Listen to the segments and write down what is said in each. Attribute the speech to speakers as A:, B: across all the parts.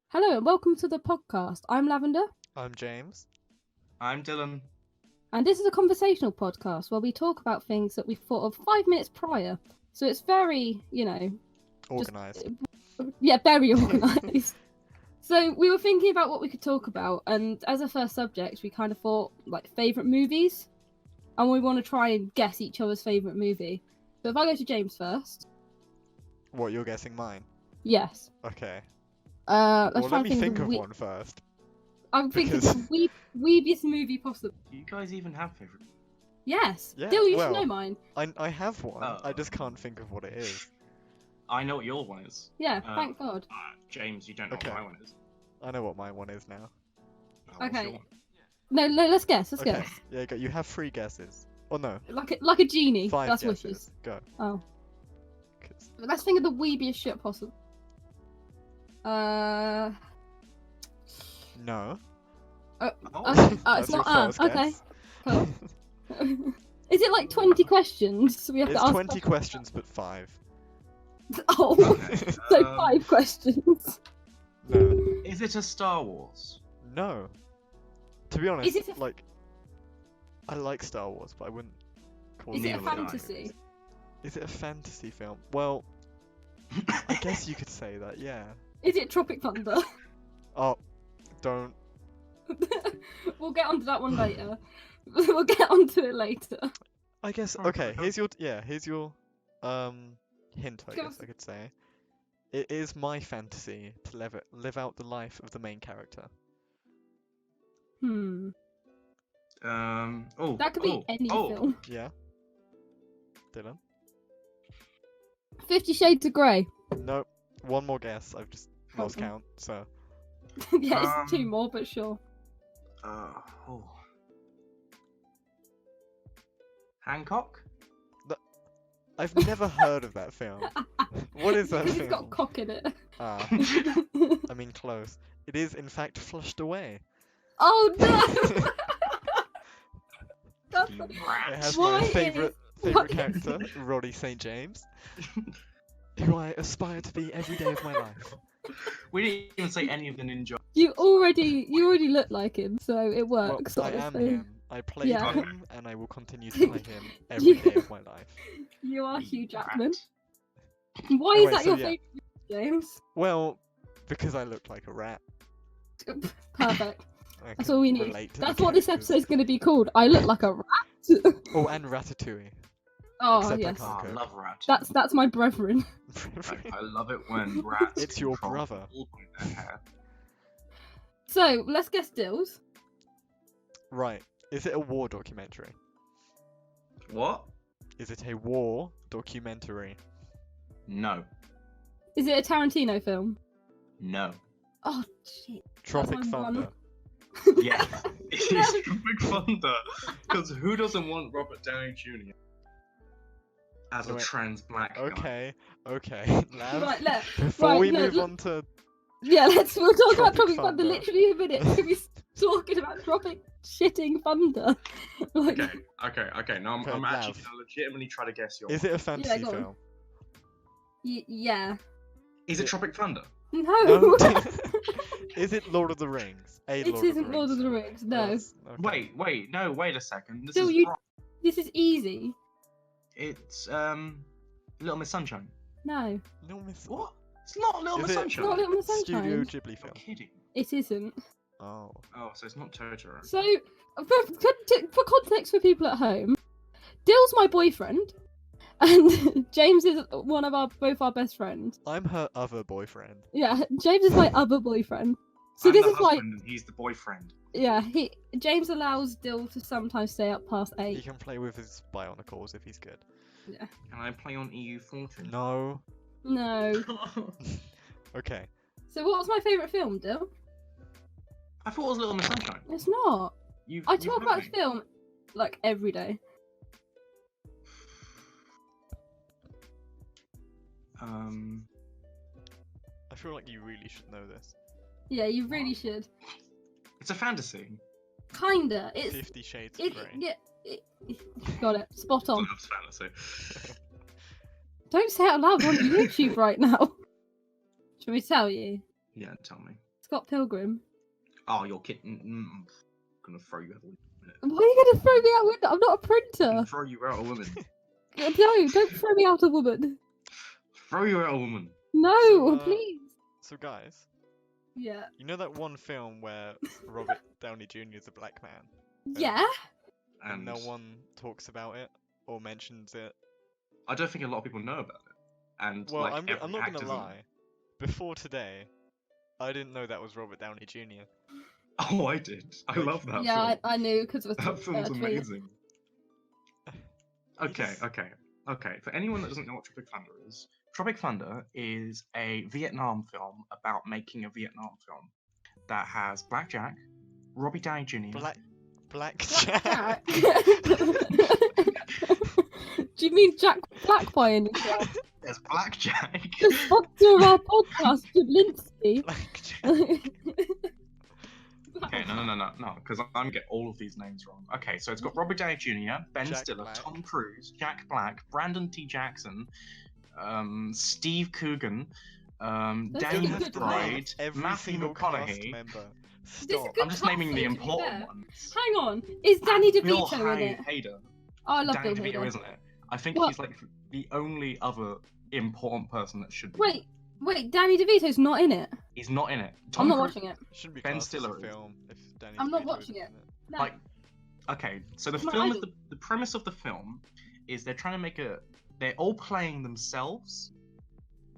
A: Hello and welcome to the podcast. I'm Lavender,
B: I'm James.
C: I'm Dylan.
A: and this is a conversational podcast where we talk about things that we thought of 5 minutes prior. So it's very,
B: Organised.
A: very organised. So we were thinking about what we could talk about, and as a first subject, we kind of thought like favourite movies, and we want to try and guess each other's favourite movie. So if I go to James first,
B: What, you're guessing mine?
A: yes.
B: Okay.
A: Let's
B: Well,
A: try
B: let
A: and
B: me think
A: of
B: of
A: we-
B: one first.
A: I'm thinking
B: because-
A: the weebiest movie possible.
C: Do you guys even have favourite?
A: Yes.
B: Yeah,
A: Dill, you
B: well-
A: should know mine.
B: I have one.
C: Oh.
B: I just can't think of what it is.
C: I know what your one is.
A: Yeah, thank God.
C: James, you don't know
B: Okay.
C: what my one is.
B: I know what my one is now.
C: What's
A: Okay.
C: your one?
A: No, let's guess. Let's
B: Okay.
A: guess.
B: Yeah, you have 3 guesses. Oh no,
A: Like a genie.
B: 5
A: That's
B: guesses.
A: wishes.
B: Go.
A: Oh.
B: 'Cause-
A: Let's think of the weebiest shit possible.
B: No.
C: Oh,
A: It's
B: That's your
A: not.
B: first
A: Okay.
B: guess.
A: Cool. Is it like 20 questions? So we have
B: It's
A: to ask.
B: 20 questions, but 5.
A: Oh,
C: okay.
A: so 5 questions.
B: No.
C: Is it a Star Wars?
B: No. To be honest,
A: it a-
B: like, I like Star Wars, but I wouldn't call
A: Is
B: it.
A: it a
C: Neither would I.
A: fantasy?
B: Is it a fantasy film? Well, I guess you could say that, yeah.
A: Is it Tropic Thunder?
B: Oh, don't.
A: We'll get onto that one later. We'll get onto it later.
B: I guess
C: Oh,
B: okay.
C: okay.
B: Here's your hint. I
A: Go
B: guess
A: on.
B: I could say. It is my fantasy to live out the life of the main character.
A: Hmm.
C: Oh.
A: That could be any film.
B: Yeah. Dylan.
A: 50 Shades of Grey.
B: Nope. One more guess. I've just lost
A: Okay.
B: count. So
A: Yeah, it's 2
C: Um,
A: more, but sure.
C: Oh. Hancock?
B: I've never heard of that film. What is that
A: It's
B: film?
A: got cock in it.
B: Ah, I mean close. It is in fact Flushed Away.
A: Oh no! That's
C: You
A: not-
B: It
C: rat.
B: has
A: Why
B: my
A: is-
B: favourite
A: what
B: character, Roddy St. James, who I aspire to be every day of my life.
C: We didn't even say any of the ninja.
A: you already look like him, so it
B: Well,
A: works.
B: I am
A: honestly.
B: him. I played
A: Yeah.
B: him, and I will continue to play him every day of my life.
A: You are
C: You
A: Hugh
C: rat.
A: Jackman. Why
B: Anyway,
A: is that
B: so
A: your
B: yeah.
A: favourite, James?
B: Well, because I look like a rat.
A: Perfect.
B: I
A: That's
B: can
A: all we need.
B: relate to the
A: That's what this
B: characters.
A: episode's going to be called. I look like a rat.
B: Oh, and Ratatouille.
A: Oh
B: Except I
A: yes,
B: can't.
C: Oh, I
B: Okay.
C: love rat.
A: that's my brethren.
C: I love it when rats.
B: It's your
C: control
B: brother.
C: all of their hair.
A: So let's guess Dills.
B: Right. Is it a war documentary?
C: What?
B: Is it a war documentary?
C: No.
A: Is it a Tarantino film?
C: No.
A: Oh shit.
B: Tropic
A: my one.
B: Thunder.
C: Yeah, it is Tropic Thunder. Because who doesn't want Robert Downey Jr. as a
B: Wait.
C: trans black guy?
B: Okay, okay. Lav,
A: Right,
B: before
A: right,
B: we
A: no,
B: move
A: look-
B: on to
A: Yeah, we'll talk about
B: Tropic
A: Tropic Thunder
B: Thunder.
A: literally in a minute. We'll be talking about Tropic shitting thunder. Like,
C: Okay. No,
B: Okay,
C: I'm actually
B: Lav.
C: gonna legitimately try to guess your.
B: is it a fantasy
A: go on.
B: film?
A: yeah.
C: Is it Tropic Thunder?
A: No.
B: No. Is it Lord of the Rings? A
A: It
B: Lord of the
A: isn't Lord of the Rings. No.
B: Yes, okay.
C: Wait a second. This
A: Still,
C: is
A: you-
C: wrong.
A: This is easy.
C: It's Little Miss Sunshine.
A: No.
B: Little Miss.
C: What? It's not Little
B: Is
C: Miss
B: it-
C: Sunshine.
A: Not Little Miss
B: Studio
A: Sunshine.
B: Ghibli
C: You're
B: film.
C: kidding.
A: It isn't.
B: Oh.
C: Oh, so it's not Totoro.
A: So, for context for people at home, Dill's my boyfriend, and James is one of both our best friends.
B: I'm her other boyfriend.
A: Yeah, James is my other boyfriend. So
C: I'm
A: this
C: the
A: is like,
C: husband and he's the boyfriend.
A: yeah, James allows Dill to sometimes stay up past
B: He
A: 8.
B: can play with his bionicles if he's good.
C: Can I play on EU14?
B: No.
A: No.
B: Okay.
A: So what was my favourite film, Dill?
C: I thought it was Little Miss Sunshine.
A: It's not. I
C: You've
A: talk
C: had
A: about
C: me.
A: film like every day.
B: I feel like you really should know this.
A: Yeah, you really should.
C: It's a fantasy.
A: Kinda. It's
B: 50 Shades of
A: it,
B: Grey.
A: yeah. Got it. Spot on.
C: It's fantasy.
A: Don't say it out loud on YouTube right now. Shall we tell you?
C: Yeah, tell me.
A: Scott Pilgrim.
C: Oh, you're kidding. I'm gonna throw you out a minute.
A: Why are you going to throw me out window? I'm not a
C: I'm
A: printer.
C: gonna throw you out a woman.
A: No, don't throw me out a woman.
C: Throw you out a woman.
A: No,
B: So,
A: please.
B: So guys,
A: Yeah.
B: you know that one film where Robert Downey Jr. is a black man?
A: Yeah.
B: And no
C: And
B: one talks about it or mentions it.
C: I don't think a lot of people know about it. And
B: Well,
C: like
B: I'm
C: every
B: not
C: actor's
B: gonna
C: in it.
B: lie. Before today, I didn't know that was Robert Downey Jr.
C: Oh, I did. I
B: Like-
C: love that
A: Yeah,
C: film.
A: I knew because of
C: That film's
A: tweet.
C: amazing.
B: He
C: Okay,
B: just-
C: okay. For anyone that doesn't know what Tropic Thunder is a Vietnam film about making a Vietnam film that has Black Jack, Robbie Downey Jr.
B: Black
A: Jack.
B: Jack.
A: Do you mean Jack Black by any chance?
C: There's Black Jack.
A: The sponsor of our podcast, Jim Lindsay.
B: Black Jack.
C: Okay, no, because I'm getting all of these names wrong. Okay, so it's got Robert Downey Jr., Ben
B: Jack
C: Stiller,
B: Black.
C: Tom Cruise, Jack Black, Brandon T. Jackson, Steve Coogan,
A: That's
C: Danny
A: a good
C: McBride,
B: Every
C: Matthew
B: single cast
C: McConaughey.
B: member.
A: This is
B: Stop.
A: good
C: I'm just naming the
A: casting, to be
C: important
A: fair.
C: ones.
A: Hang on, is Danny
C: Bill
A: DeVito in it?
C: Hader.
A: Oh, I love
C: Danny
A: Bill
C: DeVito,
A: Hader.
C: isn't it? I think
A: What?
C: he's like the only other important person that should be.
A: Wait, Danny DeVito's not in it.
C: He's not in it.
A: I'm
C: Tom
A: not
C: Cruise-
A: watching it.
B: Shouldn't be
C: Ben
B: cast as a
C: Stiller is.
B: film if Danny
A: I'm not
B: DeVito
A: watching
B: isn't
A: it.
B: in it.
A: No.
C: Like, okay, so the
A: Come on,
C: film
A: I
C: is
A: do.
C: the premise of the film is they're trying to make they're all playing themselves,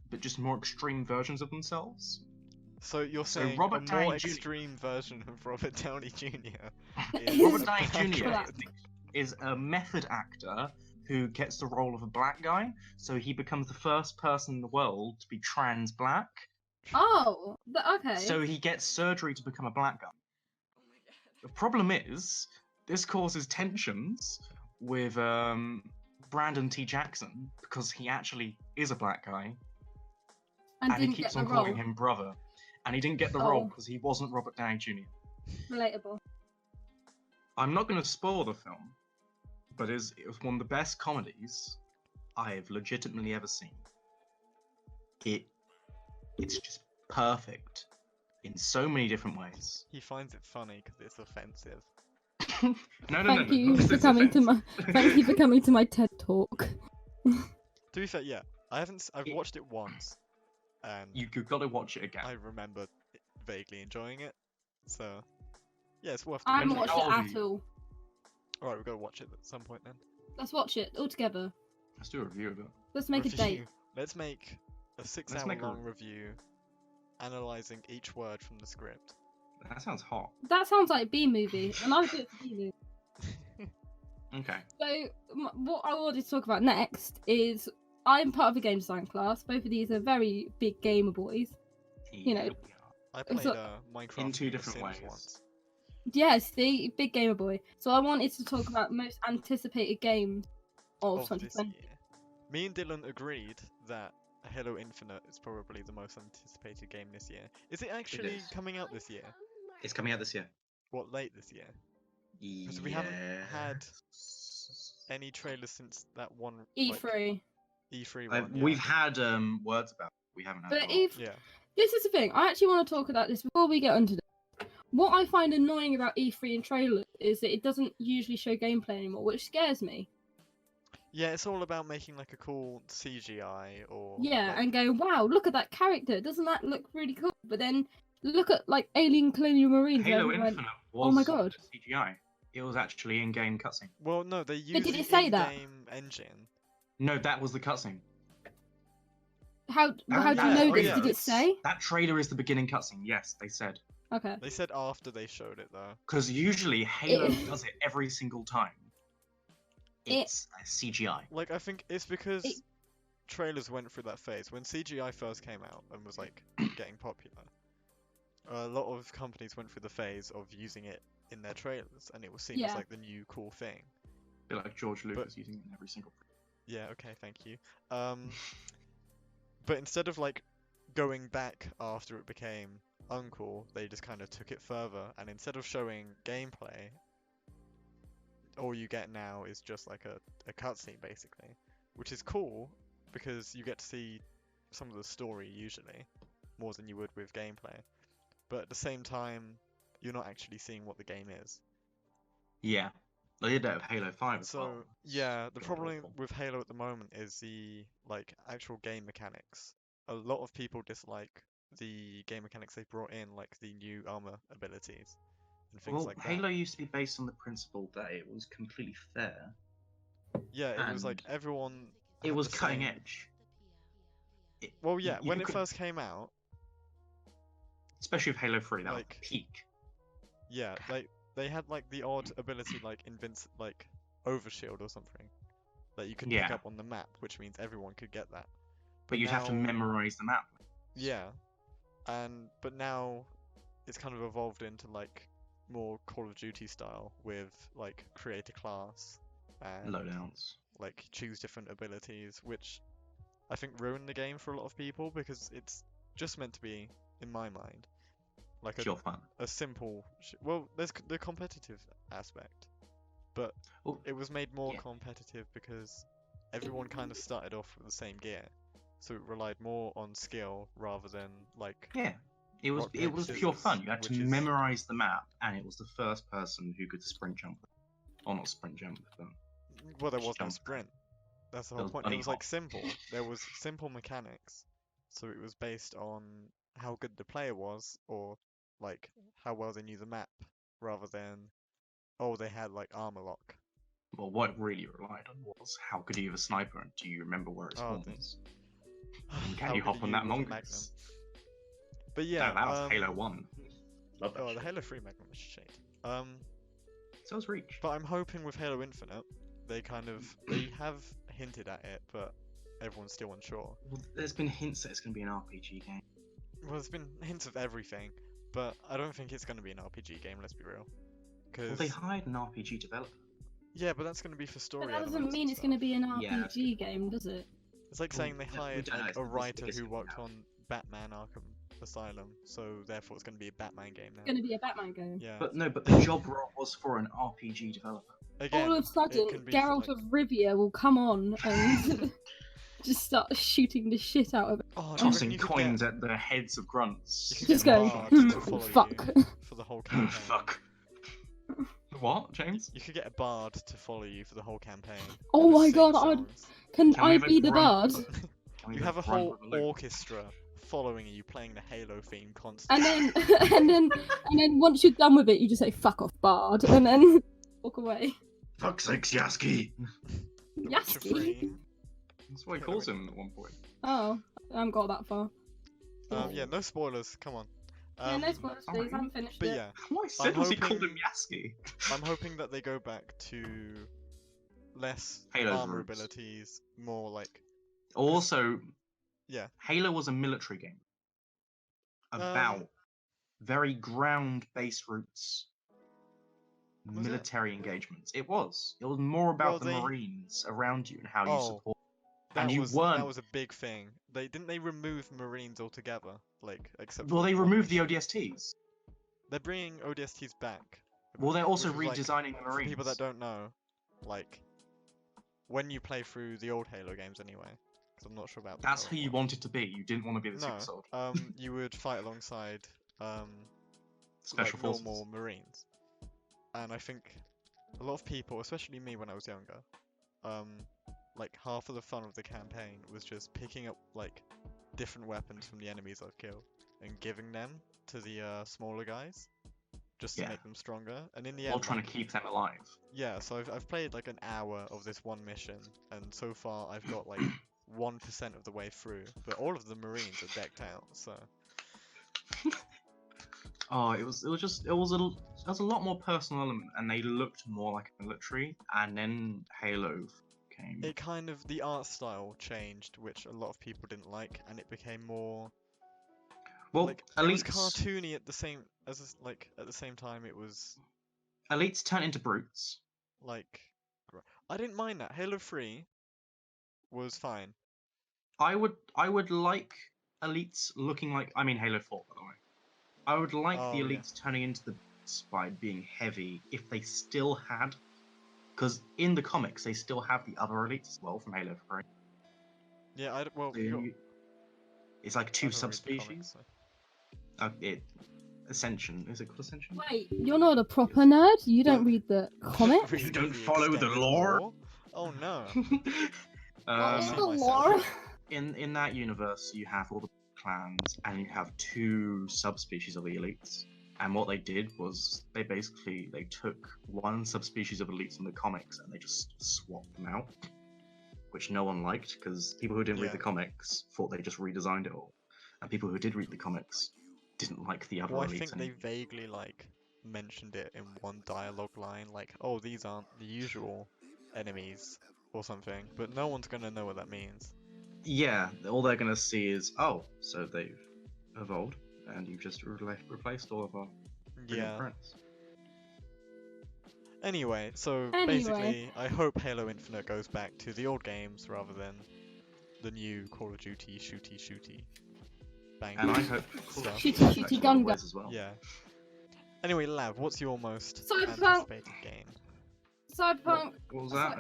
C: but just more extreme versions of themselves.
B: So you're
C: So
B: saying
C: Robert
B: a more
C: Downey Jr.
B: extreme version of Robert Downey Jr.
A: Is
C: Robert
B: a
C: Downey
B: black
C: Jr.
A: Black.
C: is a method actor who gets the role of a black guy, so he becomes the first person in the world to be trans black.
A: Oh, okay.
C: So he gets surgery to become a black guy. The problem is, this causes tensions with Brandon T. Jackson because he actually is a black guy,
A: and
C: and he
A: didn't
C: keeps
A: get
C: on
A: the role.
C: calling him brother. And he didn't get the role
A: Oh.
C: because he wasn't Robert Downey Jr.
A: Relatable.
C: I'm not going to spoil the film, but it was one of the best comedies I have legitimately ever seen. It's just perfect in so many different ways.
B: He finds it funny because it's offensive.
C: No.
A: Thank you
C: this
A: for
C: is
A: coming to
C: offensive.
A: my. Thank you for coming to my TED talk.
B: To be fair, yeah, I've
C: It-
B: watched it once, and
C: You've got to watch it again.
B: I remember vaguely enjoying it. So yeah, it's worth.
A: I haven't
C: How
A: watched
C: old
A: it
C: are
A: at
C: you?
A: all.
B: Alright, we've got to watch it at some point then.
A: Let's watch it all together.
C: Let's do a review of it.
A: Let's make a date.
B: Review. Let's make a 6-hour
C: make a-
B: long review, analyzing each word from the script.
C: That sounds hot.
A: That sounds like a B movie, and I would do it for B movie.
C: Okay.
A: So, what I wanted to talk about next is I'm part of a game design class. Both of these are very big gamer boys. You know,
B: I played
A: So-
B: Minecraft
C: In two
B: and The
C: different
B: Sims
C: ways.
B: once.
A: Yes, the big gamer boy. So I wanted to talk about most anticipated games of
B: Of this
A: 2020.
B: year. Me and Dylan agreed that Halo Infinite is probably the most anticipated game this year. Is it actually
C: is.
B: coming out this year?
C: It's coming out this year.
B: What, late this year? Because we haven't had any trailers since that one like,
A: E3.
B: E3 one. yeah.
C: We've had words about it. We haven't had.
A: But
C: a lot.
A: if
B: Yeah.
A: this is the thing, I actually want to talk about this before we get onto this. What I find annoying about E3 and trailers is that it doesn't usually show gameplay anymore, which scares me.
B: Yeah, it's all about making like a cool CGI or
A: Yeah,
B: like,
A: and go, wow, look at that character. Doesn't that look really cool? But then look at like Alien Colonial Marines. where
C: Halo
A: everyone went,
C: Infinite
A: "Oh
C: was
A: my God."
C: CGI. It was actually in-game cutscene.
B: well, no, they use
A: did
B: the
A: it say that?
B: in-game engine.
C: No, that was the cutscene.
A: How do you
B: yeah,
A: know
B: oh
A: this?
B: yeah,
A: Did it
C: it's-
A: say?
C: That trailer is the beginning cutscene. Yes, they said.
A: Okay.
B: They said after they showed it though.
C: Because usually Halo does it every single time.
A: It-
C: It's CGI.
B: Like I think it's because
A: It-
B: trailers went through that phase when CGI first came out and was like getting popular. A lot of companies went through the phase of using it in their trailers, and it was seen as
A: Yeah.
B: like the new cool thing.
C: A bit like George Lucas using it in every single.
B: Yeah, okay, thank you. But instead of like going back after it became uncool, they just kind of took it further, and instead of showing gameplay, all you get now is just like a cutscene basically, which is cool because you get to see some of the story usually, more than you would with gameplay. but at the same time, you're not actually seeing what the game is.
C: Yeah. They did that with Halo 5 as
B: So
C: well.
B: yeah, the
C: God
B: problem
C: awful.
B: with Halo at the moment is the like actual game mechanics. A lot of people dislike the game mechanics they brought in, like the new armor abilities and things
C: Well,
B: like that.
C: Halo used to be based on the principle that it was completely fair.
B: Yeah, it was like
C: and
B: everyone
C: It
B: had
C: was
B: the
C: cutting
B: same.
C: edge.
B: Well, yeah, when
C: You
B: it
C: could,
B: first came out,
C: especially with Halo 3, that was
B: like
C: peak.
B: yeah, like they had like the odd ability like like overshield or something that you could pick
C: Yeah,
B: up on the map, which means everyone could get that.
C: but
B: But
C: you'd have to
B: now,
C: memorize the map.
B: yeah, but now it's kind of evolved into like more Call of Duty style with like create a class and
C: Loadouts.
B: like choose different abilities, which I think ruined the game for a lot of people because it's just meant to be, in my mind, like
C: Pure fun.
B: a simple. Well, there's the competitive aspect, but
C: Oh,
B: it was made more
C: yeah.
B: competitive because everyone kind of started off with the same gear, so it relied more on skill rather than like
C: Yeah. It was
B: rock paper
C: pure fun.
B: scissors,
C: You had to
B: which is
C: memorize the map, and it was the first person who could sprint jump. Or not sprint jump, but
B: well, there was no
C: jump.
B: sprint. That's the
C: There
B: whole
C: was
B: point. It
C: bunny
B: was
C: hop.
B: like simple. There was simple mechanics, so it was based on how good the player was or like how well they knew the map, rather than oh they had like armor lock.
C: Well, what it really relied on was how good are you a sniper, and do you remember where it
B: Oh,
C: spawns? And can
B: how
C: you
B: good
C: hop
B: are
C: on
B: you
C: that
B: with a
C: mongoose?
B: magnum? But yeah,
C: That was Halo 1. Love that
B: oh, the
C: shit.
B: Halo 3 magnum was shit.
C: So was Reach.
B: But I'm hoping with Halo Infinite, they have hinted at it, but everyone's still unsure.
C: Well, there's been hints that it's going to be an RPG game.
B: Well, there's been hints of everything, but I don't think it's going to be an RPG game. Let's be real.
C: Well, they hired an RPG developer.
B: Yeah, but that's going to be for
A: But
B: story
A: that
B: elements
A: doesn't
B: and
A: mean it's
B: stuff.
A: going to be an
C: Yeah,
A: RPG game, does it?
B: It's like saying they
C: Well, we
B: hired
C: don't know,
B: like
C: it's
B: a
C: the
B: writer
C: biggest
B: who
C: thing we
B: worked
C: have.
B: on Batman Arkham Asylum, so therefore it's going to be a Batman game now.
A: It's going to be a Batman game.
B: Yeah.
C: But no, but the job role was for an RPG developer.
B: Again,
A: All of a
B: it
A: sudden,
B: can be for,
A: Geralt
B: like...
A: of Rivia will come on and just start shooting the shit out of it.
B: Oh, do you reckon
C: Tossing
B: you could
C: coins
B: get...
C: at the heads of grunts.
B: You can
A: Just
B: get
A: going,
B: Bard to follow
A: fuck.
B: you for the whole campaign.
C: Fuck. What, James?
B: You could get a bard to follow you for the whole campaign.
A: Oh
B: and just
A: my
B: sing
A: god,
B: songs.
A: can
C: Can we
A: I
C: have a
A: be the
C: grunt?
A: bard?
C: Can we
B: You have a
C: grunt
B: whole
C: with a loop?
B: orchestra following you, playing the Halo theme constantly.
A: And then, and then once you're done with it, you just say "fuck off, bard," and then walk away.
C: Fuck's sakes, Yaski!
B: The Witcher
A: Yaski?
B: 3.
C: That's what he calls him at one point.
A: Oh, I haven't got that far.
B: Yeah, no spoilers. Come on.
A: Yeah, no spoilers, please. I haven't finished
B: But
A: it.
B: yeah,
C: What I said was he called him
B: hoping-
C: Yaski.
B: I'm hoping that they go back to less
C: Halo's
B: armor
C: roots.
B: abilities, more like
C: Also,
B: yeah.
C: Halo was a military game. About very ground-based routes.
B: Was it?
C: Military engagements. It was. It was more about
B: Well,
C: the Marines around you and how you
B: Oh,
C: support.
B: That
C: And you
B: was
C: weren't.
B: that was a big thing. They remove Marines altogether, like except.
C: Well,
B: for
C: they
B: one
C: removed the
B: mission.
C: ODSTs.
B: They're bringing ODSTs back.
C: Well, they're also
B: which was,
C: redesigning the
B: For
C: Marines.
B: people that don't know, like when you play through the old Halo games anyway, because I'm not sure about. the
C: That's who
B: current
C: you
B: ones.
C: wanted to be. You didn't want to be the
B: No,
C: super soldier.
B: you would fight alongside
C: Special
B: like
C: forces.
B: normal Marines, and I think a lot of people, especially me when I was younger, like half of the fun of the campaign was just picking up like different weapons from the enemies I've killed and giving them to the smaller guys, just to
C: Yeah.
B: make them stronger. And in the
C: While
B: end,
C: trying
B: like,
C: to keep them alive.
B: yeah, so I've played like an hour of this one mission, and so far I've got like 1% of the way through, but all of the Marines are decked out, so.
C: Oh, it was a lot more personal element, and they looked more like a military. And then Halo came.
B: It kind of, the art style changed, which a lot of people didn't like, and it became more,
C: Well,
B: like, it was
C: elites
B: cartoony at the same, like, at the same time it was,
C: elites turn into brutes.
B: like, I didn't mind that. Halo 3 was fine.
C: I would like elites looking like, I mean Halo 4, by the way. I would like the
B: Oh, yeah.
C: elites turning into the brutes by being heavy if they still had, because in the comics they still have the other elites as well from Halo 3.
B: Yeah, well,
C: So it's like
B: I
C: two
B: don't read the comics,
C: subspecies.
B: so.
C: Ascension. Is it called Ascension?
A: Wait, you're not a proper nerd? You don't read the comics?
B: Reading
C: don't follow the
B: extended
C: lore?
B: Oh no.
A: What
B: see
A: is the
B: myself.
A: lore?
C: in that universe, you have all the clans, and you have 2 subspecies of elites. And what they did was they took one subspecies of elites in the comics and they just swapped them out, which no one liked because people who didn't read the comics thought they just redesigned it all, and people who did read the comics didn't like the other
B: Well, I
C: elites.
B: think they
C: anymore.
B: vaguely like mentioned it in one dialogue line, like, "Oh, these aren't the usual enemies" or something, but no one's gonna know what that means.
C: Yeah, all they're gonna see is, oh, so they've evolved, and you've just replaced all of our brilliant
B: Yeah.
C: friends.
B: Anyway, so basically, I hope Halo Infinite goes back to the old games rather than the new Call of Duty shooty bang.
C: And I hope
B: stuff.
A: Shooty gun gun.
C: as well.
B: Yeah. Anyway, Lav, what's your most
A: Cyberpunk.
B: anticipated game?
A: Cyberpunk.
C: What was that?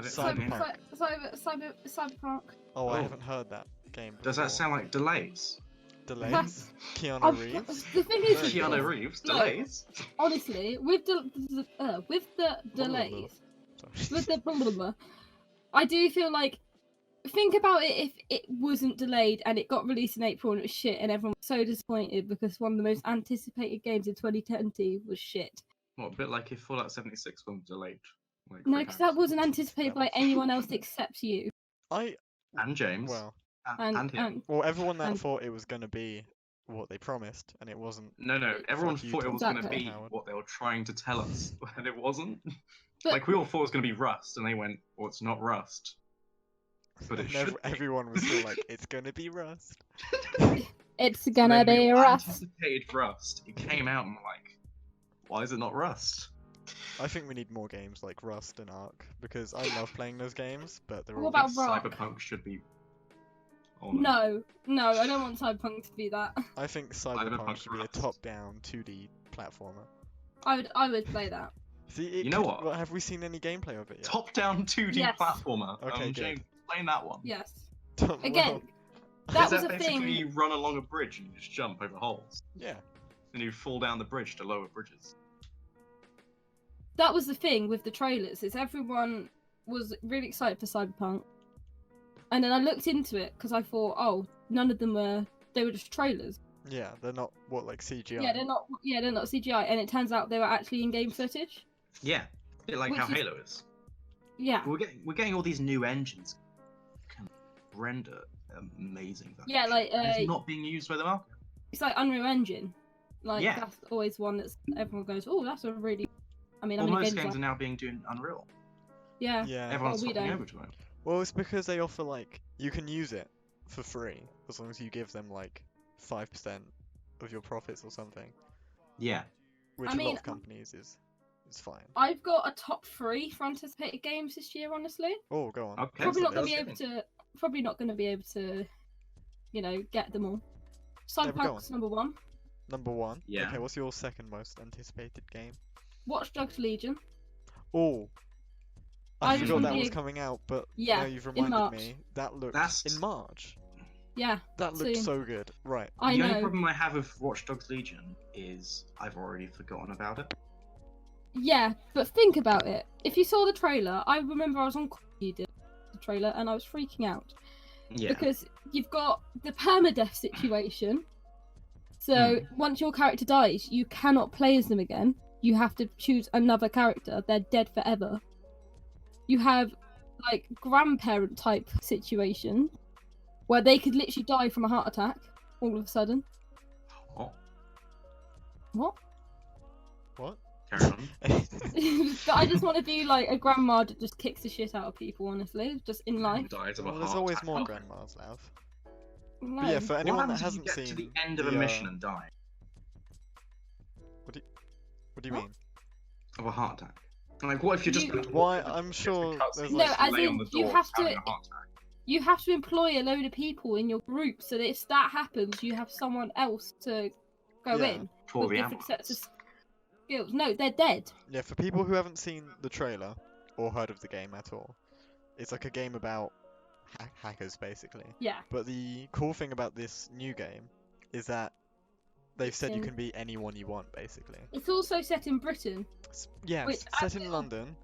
A: Cyberpunk.
B: Oh, I
C: Oh.
B: haven't heard that game before.
C: Does that sound like delays?
B: Delays? Keanu Reeves?
A: The thing is,
B: Very
C: Keanu
B: cool.
C: Reeves,
A: No.
C: delays?
A: honestly, with the delays,
B: Sorry.
A: with the blah, blah, blah, I do feel like, think about it if it wasn't delayed and it got released in April and it was shit and everyone was so disappointed because one of the most anticipated games in 2020 was shit.
C: Well, a bit like if Fallout 76 was delayed. Like
A: No,
C: 3
A: because that
C: times.
A: wasn't anticipated by anyone else except you.
C: And James.
B: Well,
C: and him.
B: well, everyone that
A: and-
B: thought it was going to be what they promised, and it wasn't.
C: No, everyone
B: Fuck you,
C: thought it
B: Tom.
C: was going to
A: Exactly.
C: be
B: Howard.
C: what they were trying to tell us, and it wasn't.
A: But-
C: Like, we all thought it was going to be Rust, and they went, well, it's not Rust. But it
B: And
C: should be.
B: everyone was still like, it's going to be Rust.
A: It's
C: So
A: gonna
C: then we
A: be
C: all
A: Rust.
C: anticipated Rust. It came out, and we're like, why is it not Rust?
B: I think we need more games like Rust and Ark, because I love playing those games, but they're
A: What
B: all.
A: about Rock?
C: Cyberpunk should be. Oh,
A: No, I don't want Cyberpunk to be that.
B: I think Cyberpunk
C: Cyberpunk's
B: should be a
C: Rust.
B: top-down 2D platformer.
A: I would play that.
B: See, it
C: You know
B: could-
C: what?
B: Have we seen any gameplay of it yet?
C: Top-down 2D
A: Yes.
C: platformer.
B: Okay, good.
C: James, explain that one.
A: Yes.
B: Well,
A: Again, that
C: Is
A: was
C: that
A: a
C: basically
A: thing.
C: you run along a bridge and you just jump over holes,
B: yeah.
C: and you fall down the bridge to lower bridges.
A: That was the thing with the trailers. Is everyone was really excited for Cyberpunk, and then I looked into it because I thought, oh, none of them were. They were just trailers.
B: Yeah, they're not what like CGI.
A: Yeah, they're not. Yeah, they're not CGI, and it turns out they were actually in-game footage.
C: Yeah, a bit like
A: Which
C: how
A: is-
C: Halo is.
A: Yeah.
C: We're getting all these new engines can render amazing.
A: Yeah, like
C: And it's not being used by the market.
A: it's like Unreal Engine. Like
C: Yeah.
A: that's always one that's everyone goes, oh, that's a really. I mean,
C: Well,
A: I'm a
C: most
A: game
C: games are
A: designer.
C: now being doing Unreal.
A: Yeah.
B: Yeah.
C: Everyone's
A: we
C: swapping
A: don't.
C: over to it.
B: Well, it's because they offer like you can use it for free as long as you give them like 5% of your profits or something,
C: Yeah.
B: which
A: I
B: a lot
A: mean,
B: of companies is fine.
A: I've got a top 3 for anticipated games this year, honestly.
B: Oh, go on.
C: Okay.
A: Probably
C: so
A: not going to be
C: that's
A: able
C: good.
A: to. Probably not going to be able to, get them all.
B: Yeah, but go
A: Cyberpunk's number 1.
B: Number 1.
C: Yeah.
B: Okay, what's your second most anticipated game?
A: Watch Dogs Legion.
B: Oh.
A: I
B: I
C: just
B: forgot
C: wanna
B: that
A: be
B: was
A: a-
B: coming out, but
A: Yeah,
B: now you've
A: in
B: reminded
A: March.
B: me. That looks
C: That's-
B: in March.
A: Yeah,
B: That looked
A: soon.
B: so good. Right.
A: I
C: The only
A: know.
C: problem I have with Watch Dogs Legion is I've already forgotten about it.
A: Yeah, but think about it. If you saw the trailer, I remember I was on you did the trailer and I was freaking out
C: Yeah.
A: because you've got the permadeath situation. So once your character dies, you cannot play as them again. You have to choose another character. They're dead forever. You have like grandparent type situation where they could literally die from a heart attack all of a sudden.
C: Oh,
A: What?
B: What?
C: carry on.
A: But I just want to be like a grandma that just kicks the shit out of people, honestly, just in life.
C: Dies of a
B: Well, there's
C: heart
B: always
C: attack.
B: more grandmas, Lav.
A: No.
B: But yeah, for
C: What
B: anyone that
C: happens if you
B: hasn't
C: get
B: seen
C: to the end of
B: the,
C: a mission and die
B: what do you
A: What?
B: mean?
C: of a heart attack? Like, what if you're just
A: You-
C: going to
B: Why? I'm sure there's
A: No,
B: like
A: as
C: lay
A: in,
C: on the
A: you
C: door
A: have
C: having
A: to-
C: a heart attack?
A: You have to employ a load of people in your group so that if that happens, you have someone else to go
B: Yeah.
A: in
C: For
A: with
C: the
A: different sets of
C: ambulance.
A: skills. No, they're dead.
B: yeah. For people who haven't seen the trailer or heard of the game at all, it's like a game about hackers basically.
A: Yeah.
B: But the cool thing about this new game is that they've said you
A: in-
B: can be anyone you want, basically.
A: It's also set in Britain.
B: Yeah,
A: Which
B: set
A: I
B: in
A: feel-
B: London,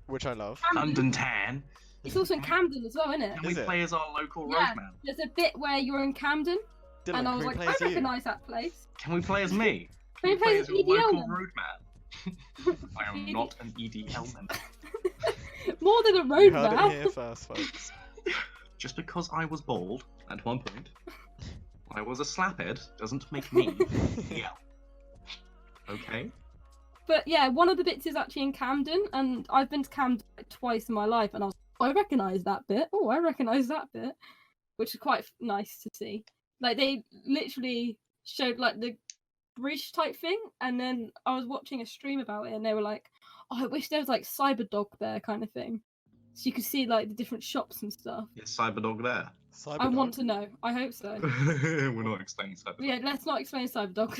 B: which I love.
C: London Tan.
A: It's also in Camden as well, isn't it?
C: Can we
B: Is it?
C: play as our local
A: Yeah.
C: roadman?
A: There's a bit where you're in Camden,
B: Dylan,
A: and I
B: can
A: was
B: we
A: like,
B: play
A: I
B: as you?
A: recognise that place.
C: Can we play as me?
A: Can we play as
C: as your
A: EDL
C: local
A: then?
C: roadman? I am not an EDL member.
A: More than a
B: You
A: road
B: heard it
A: man.
B: here first, folks.
C: Just because I was bald at one point, I was a slaphead, doesn't make me EDL. Okay?
A: But yeah, one of the bits is actually in Camden, and I've been to Camden like, twice in my life, and I was I recognise that bit. Oh, I recognise that bit, which is quite nice to see. Like they literally showed like the bridge type thing, and then I was watching a stream about it, and they were like, "Oh, I wish there was like Cyberdog there," kind of thing, so you could see like the different shops and stuff.
C: Is Cyberdog there?
A: I
B: Cyberdog.
A: want to know. I hope so.
C: We're not explaining Cyberdog.
A: But yeah, let's not explain Cyberdog.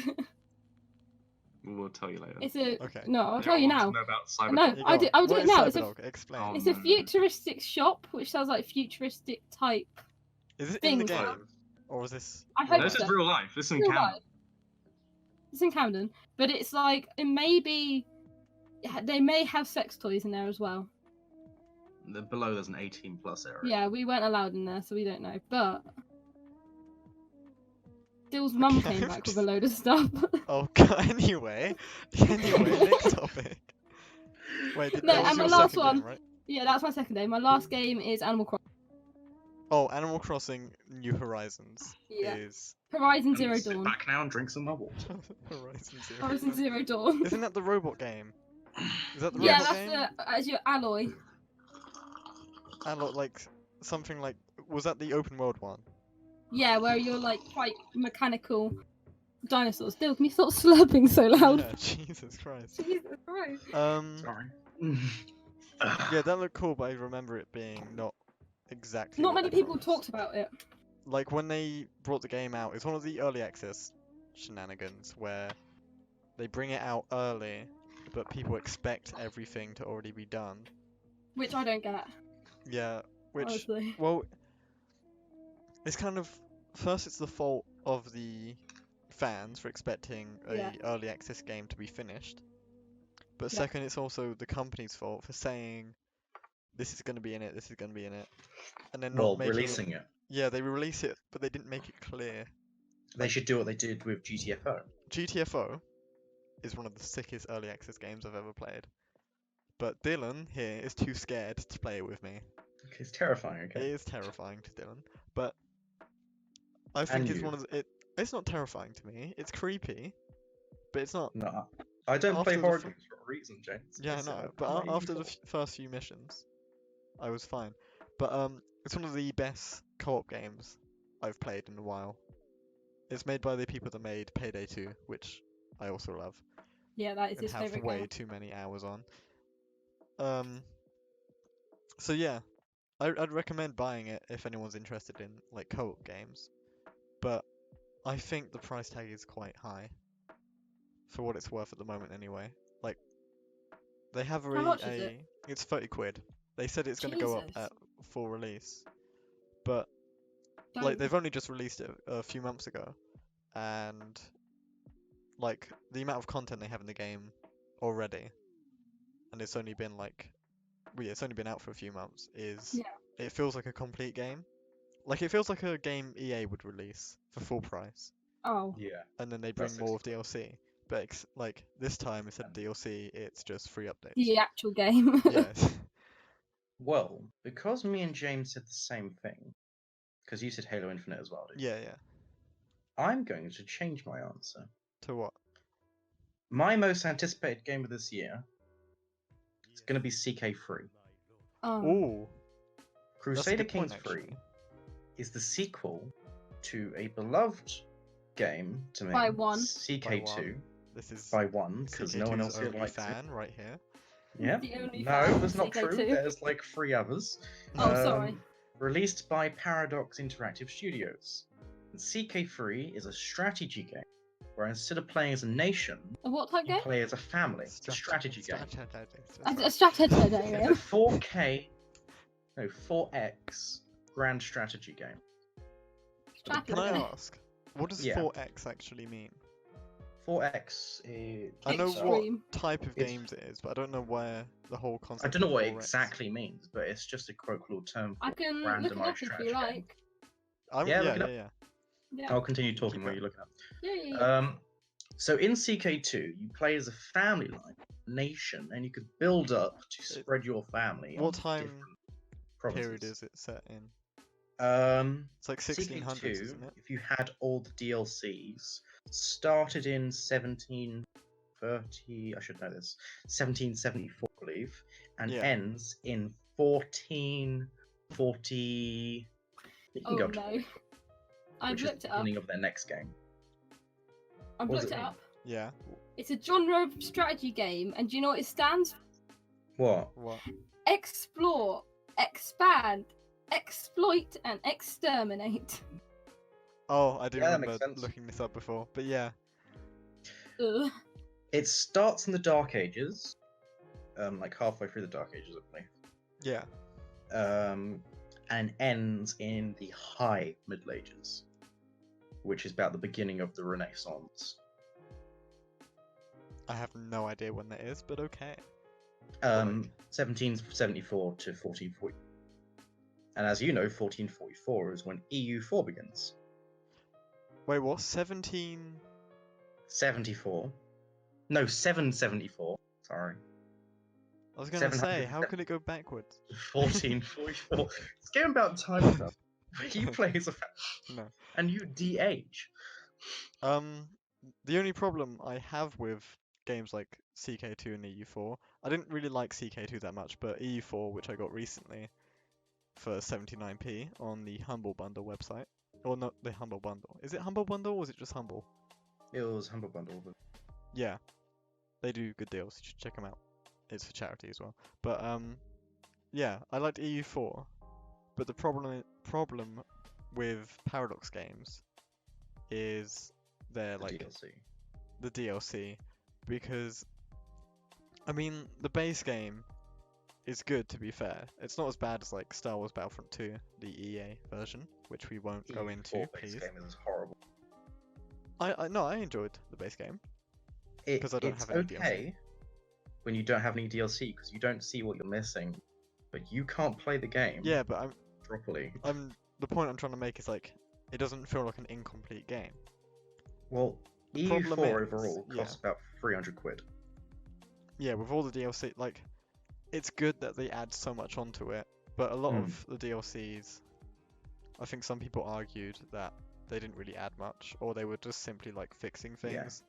C: We'll tell you later.
A: It's a
B: Okay.
A: no. I'll
C: Anyone
A: tell you
C: wants
A: now.
C: to know about Cyberdog?
A: No,
B: You
A: I
B: go
A: do.
B: on.
A: I'll do
B: What
A: it
B: is
A: now. It's a
B: Cyberdog? Explain.
C: Oh,
A: it's a
C: no.
A: futuristic shop which sounds like futuristic type.
B: Is it in the
A: things.
B: game? Or is this...
A: I
C: No,
A: hope
C: this
A: so.
C: is real life. This is in
A: Real
C: Camden.
A: life. It's in Camden, but it's like it may be. They may have sex toys in there as well.
C: Below there's an 18+ area.
A: Yeah, we weren't allowed in there, so we don't know. But Dill's mum
B: Okay.
A: came back with a load of stuff.
B: Oh, God, anyway. Next topic. Wait,
A: No,
B: that was
A: and my
B: your
A: last
B: second
A: one-
B: game, right?
A: Yeah, that's my second day. My last game is Animal Crossing.
B: Oh, Animal Crossing New Horizons
A: Yeah.
B: is...
A: Horizon
C: And
A: Zero
C: sit
A: Dawn.
C: back now and drink some more water.
B: Horizon Zero.
A: Horizon
B: Dawn.
A: Zero Dawn.
B: Isn't that the robot game? Is that the
A: Yeah,
B: robot
A: that's
B: game?
A: the as your alloy.
B: Like, something like... Was that the open world one?
A: Yeah, where you're like quite mechanical dinosaurs. Dill, can you stop slurping so loud?
B: Yeah, Jesus Christ.
A: Jesus Christ.
C: Sorry.
B: Yeah, that looked cool, but I remember it being not exactly
A: Not
B: what
A: many
B: they
A: people
B: promised.
A: talked about it.
B: Like, when they brought the game out, it's one of the early access shenanigans where they bring it out early, but people expect everything to already be done.
A: Which I don't get,
B: Yeah, which,
A: honestly.
B: well, it's kind of, first it's the fault of the fans for expecting a
A: Yeah.
B: early access game to be finished, but
A: Yeah.
B: second it's also the company's fault for saying, this is going to be in it, this is going to be in it, and then
D: Well,
B: not making
D: releasing it.
B: Yeah, they release it, but they didn't make it clear.
D: They should do what they did with GTFO.
B: GTFO is one of the sickest early access games I've ever played. But Dylan here is too scared to play it with me.
D: It's terrifying,
B: It
D: okay?
B: is terrifying to Dylan, but I think
D: And
B: it's
D: you.
B: one of the, it's not terrifying to me. It's creepy, but it's not.
D: No, I don't play
B: After the
D: horror
B: fir-
D: games for a reason, James.
B: Yeah, I
D: It's,
B: know.
D: I'm not
B: But after the
D: evil.
B: first few missions, I was fine. But it's one of the best co-op games I've played in a while. It's made by the people that made Payday 2, which I also love
A: Yeah, that is
B: and
A: his
B: have
A: favourite
B: way
A: game.
B: too many hours on. So yeah, I'd recommend buying it if anyone's interested in like co-op games, but I think the price tag is quite high for what it's worth at the moment anyway. Like they have
A: How much is it?
B: it's 30 quid. They said it's going to go up
A: Jesus.
B: at full release, but
A: Don't-
B: like they've only just released it a few months ago, and like the amount of content they have in the game already, and it's only been like, well, yeah, it's only been out for a few months.
A: Yeah.
B: It feels like a complete game. Like it feels like a game EA would release for full price,
A: Oh,
D: Yeah.
B: and then they bring
D: That's
B: more of
D: 60
B: DLC. But like this time instead of DLC, it's just free updates.
A: the actual game.
B: Yes.
D: Well, because me and James said the same thing, because you said Halo Infinite as well, didn't you?
B: Yeah, yeah.
D: I'm going to change my answer.
B: To what?
D: My most anticipated game of this year is going to be CK3.
A: Oh,
B: Ooh.
D: Crusader
B: good point,
D: Kings
B: actually.
D: 3 is the sequel to a beloved game to me,
A: By one.
D: CK2,
B: This is
D: by one, because no one
B: CK2's
D: else here
B: only
D: likes
B: fan right here.
D: it. Yeah.
A: The only
D: No,
A: fan
D: that's
A: of
D: not true.
A: CK2.
D: There's like 3 others.
A: Oh, sorry.
D: Released by Paradox Interactive Studios. And CK3 is a strategy game where instead of playing as a nation,
A: A what type
D: you
A: game?
D: play as a family. It's a strategy game.
A: A strategy
D: It's a
A: game.
D: 4X grand strategy game.
B: Can I
A: Strategy.
B: ask, What does
D: Yeah.
B: 4X actually mean?
D: 4X is.
B: I know
A: Extreme.
B: what type of
D: It's-
B: games it is, but I don't know where the whole concept.
D: I don't know
B: of
D: what it
B: 4X.
D: exactly means, but it's just a colloquial term for
A: I can look it
D: randomized
A: up if
D: strategy
A: you
D: game.
A: like.
D: Yeah,
B: Yeah,
D: look it up.
B: yeah.
A: Yeah.
D: I'll continue talking
B: Keep
D: while
B: going.
D: you look it up.
A: Yeah.
D: So in CK2, you play as a family line, nation, and you could build up to spread your family
B: What
D: on
B: time
D: different provinces.
B: period is it set in? It's like
D: CK2,
B: 1600s, isn't it?
D: if you had all the DLCs, started in 1730, I should know this, 1774, I believe, and
B: Yeah.
D: ends in 1440. You can
A: Oh
D: go up to
A: no.
D: 44,
A: I've
D: which is
A: looked
D: the
A: it up.
D: beginning of their next game.
A: I've
D: what does
A: looked
D: it
A: it
D: mean?
A: up.
B: Yeah.
A: It's a genre of strategy game, and do you know what it stands for?
D: What?
B: What?
A: Explore, expand, exploit, and exterminate.
B: Oh, I do
D: Yeah, that makes
B: remember
D: sense.
B: looking this up before, but yeah.
A: Ugh.
D: It starts in the Dark Ages, like halfway through the Dark Ages, I believe.
B: Yeah.
D: And ends in the High Middle Ages, which is about the beginning of the Renaissance.
B: I have no idea when that is, but okay.
D: 1774 to 1440. And as you know, 1444 is when EU4 begins.
B: Wait, what? 17?
D: 74. No, 774. Sorry.
B: I was gonna say,
D: 700
B: how could it go backwards?
D: 1444. It's game about time stuff. You play as a
B: No.
D: and you de-age.
B: The only problem I have with games like CK2 and EU4, I didn't really like CK2 that much, but EU4, which I got recently for 79p on the Humble Bundle website, or not the Humble Bundle. Is it Humble Bundle or is it just Humble?
D: It was Humble Bundle. But...
B: Yeah, they do good deals. You should check them out. It's for charity as well. But yeah, I liked EU4, but the problem with Paradox games is they're
D: the
B: like
D: DLC.
B: the DLC, because I mean the base game is good, to be fair. It's not as bad as like Star Wars Battlefront 2, the EA version, which we won't go into,
D: EU4 base
B: please.
D: game is horrible.
B: I enjoyed the base game.
D: It,
B: 'Cause I don't
D: it's
B: have any DLC.
D: okay when you don't have any DLC because you don't see what you're missing, but you can't play the game
B: Yeah, but
D: properly.
B: the point I'm trying to make is like it doesn't feel like an incomplete game.
D: Well,
B: The
D: EU4
B: problem is-
D: overall
B: yeah.
D: costs about 300 quid.
B: Yeah, with all the DLC, like it's good that they add so much onto it, but a lot of the DLCs, I think some people argued that they didn't really add much, or they were just simply like fixing
D: Yeah.
B: things.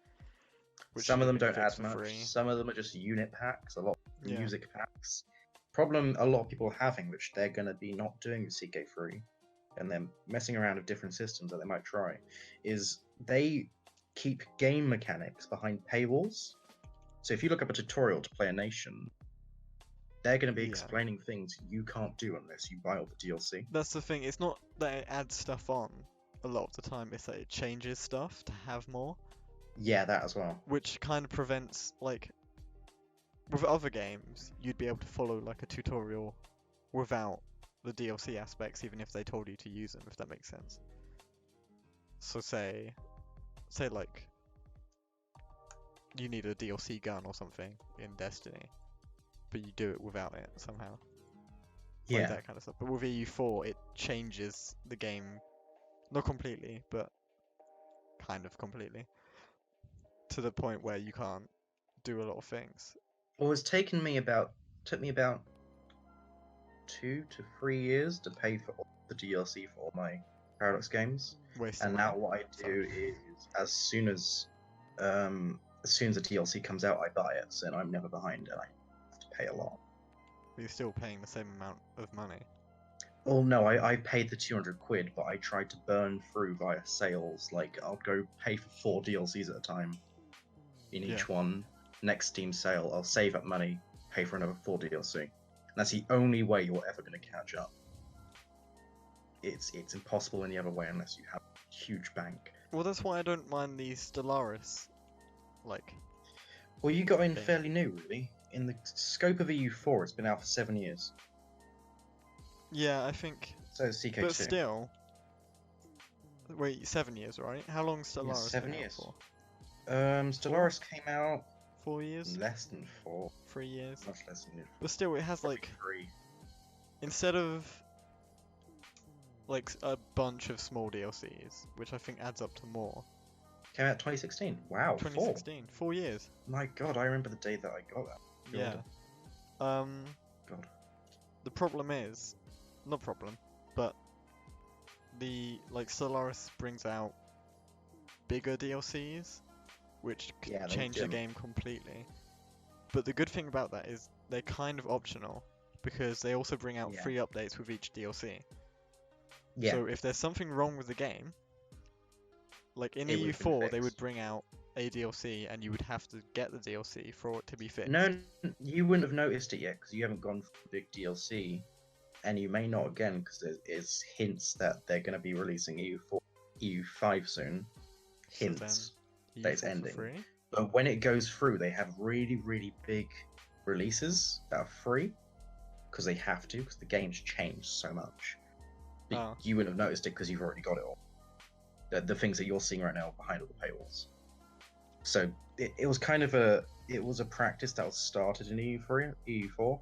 B: Which
D: Some of them
B: you can
D: don't
B: fix
D: add
B: for
D: much.
B: free.
D: Some of them are just unit packs, a lot of
B: Yeah.
D: music packs. Problem a lot of people are having, which they're going to be not doing with CK3, and they're messing around with different systems that they might try, is they keep game mechanics behind paywalls. So if you look up a tutorial to play a nation, they're going to be
B: Yeah.
D: explaining things you can't do unless you buy all the DLC.
B: That's the thing, it's not that it adds stuff on a lot of the time, it's that it changes stuff to have more,
D: Yeah, that as well.
B: which kind of prevents, like, with other games, you'd be able to follow like a tutorial without the DLC aspects, even if they told you to use them, if that makes sense. So say like, you need a DLC gun or something in Destiny, but you do it without it somehow. Like
D: Yeah.
B: that kind of stuff. But with EU4, it changes the game, not completely, but kind of completely, to the point where you can't do a lot of things.
D: Well, took me about 2 to 3 years to pay for all the DLC for all my Paradox games.
B: Wasting
D: And
B: money.
D: now what I do is as soon as the DLC comes out, I buy it, so I'm never behind and I have to pay a lot.
B: But you're still paying the same amount of money.
D: Oh no, I paid the 200 quid, but I tried to burn through via sales. Like, I'll go pay for 4 DLCs at a time in each
B: Yeah.
D: one. Next Steam sale, I'll save up money, pay for another 4 DLC. And that's the only way you're ever going to catch up. It's impossible any other way unless you have a huge bank.
B: Well, that's why I don't mind the Stellaris, like,
D: Well, you got in
B: thing.
D: fairly new, really. In the scope of EU4, it's been out for 7 years.
B: yeah, I think,
D: So is CK2.
B: but still, Wait, 7 years, right? How long Stellaris
D: 7
B: been out
D: years.
B: for?
D: Stellaris came out
B: 4 years?
D: less than 4,
B: 3 years?
D: much less than
B: But still, it has like
D: 3.
B: instead of like a bunch of small DLCs, which I think adds up to more.
D: Came out 2016. Wow, 4.
B: 2016, 4 years.
D: My God, I remember the day that I got that.
B: Yeah.
D: God.
B: The problem is, not problem, but the like Stellaris brings out bigger DLCs, which
D: Yeah, they
B: change the
D: do.
B: game completely. But the good thing about that is they're kind of optional because they also bring out
D: Yeah.
B: free updates with each DLC.
D: Yeah.
B: So if there's something wrong with the game, like in
D: It would've been
B: EU4, they would
D: fixed.
B: bring out a DLC and you would have to get the DLC for it to be fixed.
D: No, you wouldn't have noticed it yet because you haven't gone for the big DLC, and you may not again because there's hints that they're going to be releasing EU4, EU5 soon.
B: So then
D: Hints.
B: EU4
D: that it's
B: for
D: ending.
B: free?
D: But when it goes through, they have really, really big releases that are free because they have to because the game's changed so much. But
B: Oh.
D: you wouldn't have noticed it because you've already got it all. The things that you're seeing right now are behind all the paywalls. So it was kind of a practice that was started in EU4.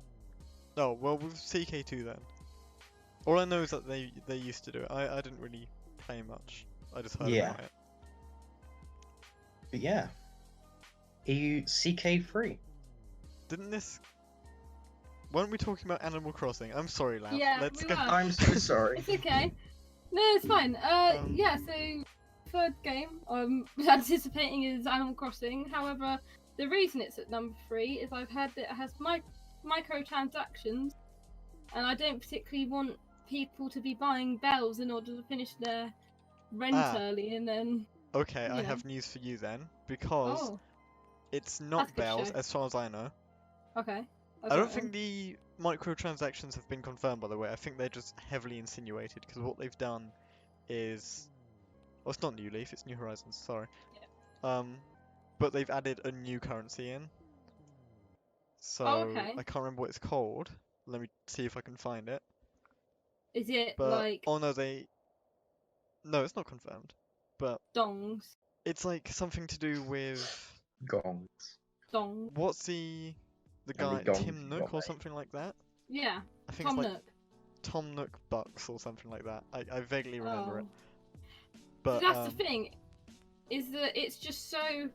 B: Oh, well, with CK2 then. All I know is that they used to do it. I didn't really play much. I just heard
D: Yeah.
B: about it.
D: But yeah, CK3.
B: Didn't this... Weren't we talking about Animal Crossing? I'm sorry, Lav.
A: Yeah,
B: Let's
A: we
B: go.
A: were.
D: I'm so sorry.
A: It's okay. No, it's fine. Yeah, so third game I'm anticipating is Animal Crossing. However, the reason it's at number 3 is I've heard that it has microtransactions, and I don't particularly want people to be buying bells in order to finish their rent early and then.
B: Okay, I
A: Yeah.
B: have news for you then, because
A: Oh,
B: it's not
A: That's a good
B: bells,
A: show.
B: as far as I know.
A: okay.
B: I don't think the microtransactions have been confirmed, by the way. I think they're just heavily insinuated, because what they've done is... Well, it's not New Leaf, it's New Horizons, sorry. But they've added a new currency in. So,
A: okay.
B: I can't remember what it's called. Let me see if I can find it.
A: Is it
B: But,
A: like
B: oh no, No, it's not confirmed. But
A: dongs?
B: it's like something to do with...
D: Gongs.
A: Dong.
B: What's the
D: How many
B: guy,
D: gongs
B: Tim
D: you
B: Nook
D: got,
B: or
D: mate?
B: something like that?
A: Yeah,
B: I think
A: Tom
B: it's like
A: Nook.
B: Tom Nook Bucks or something like that. I vaguely remember it.
A: Oh.
B: But
A: That's the thing, is that it's just so.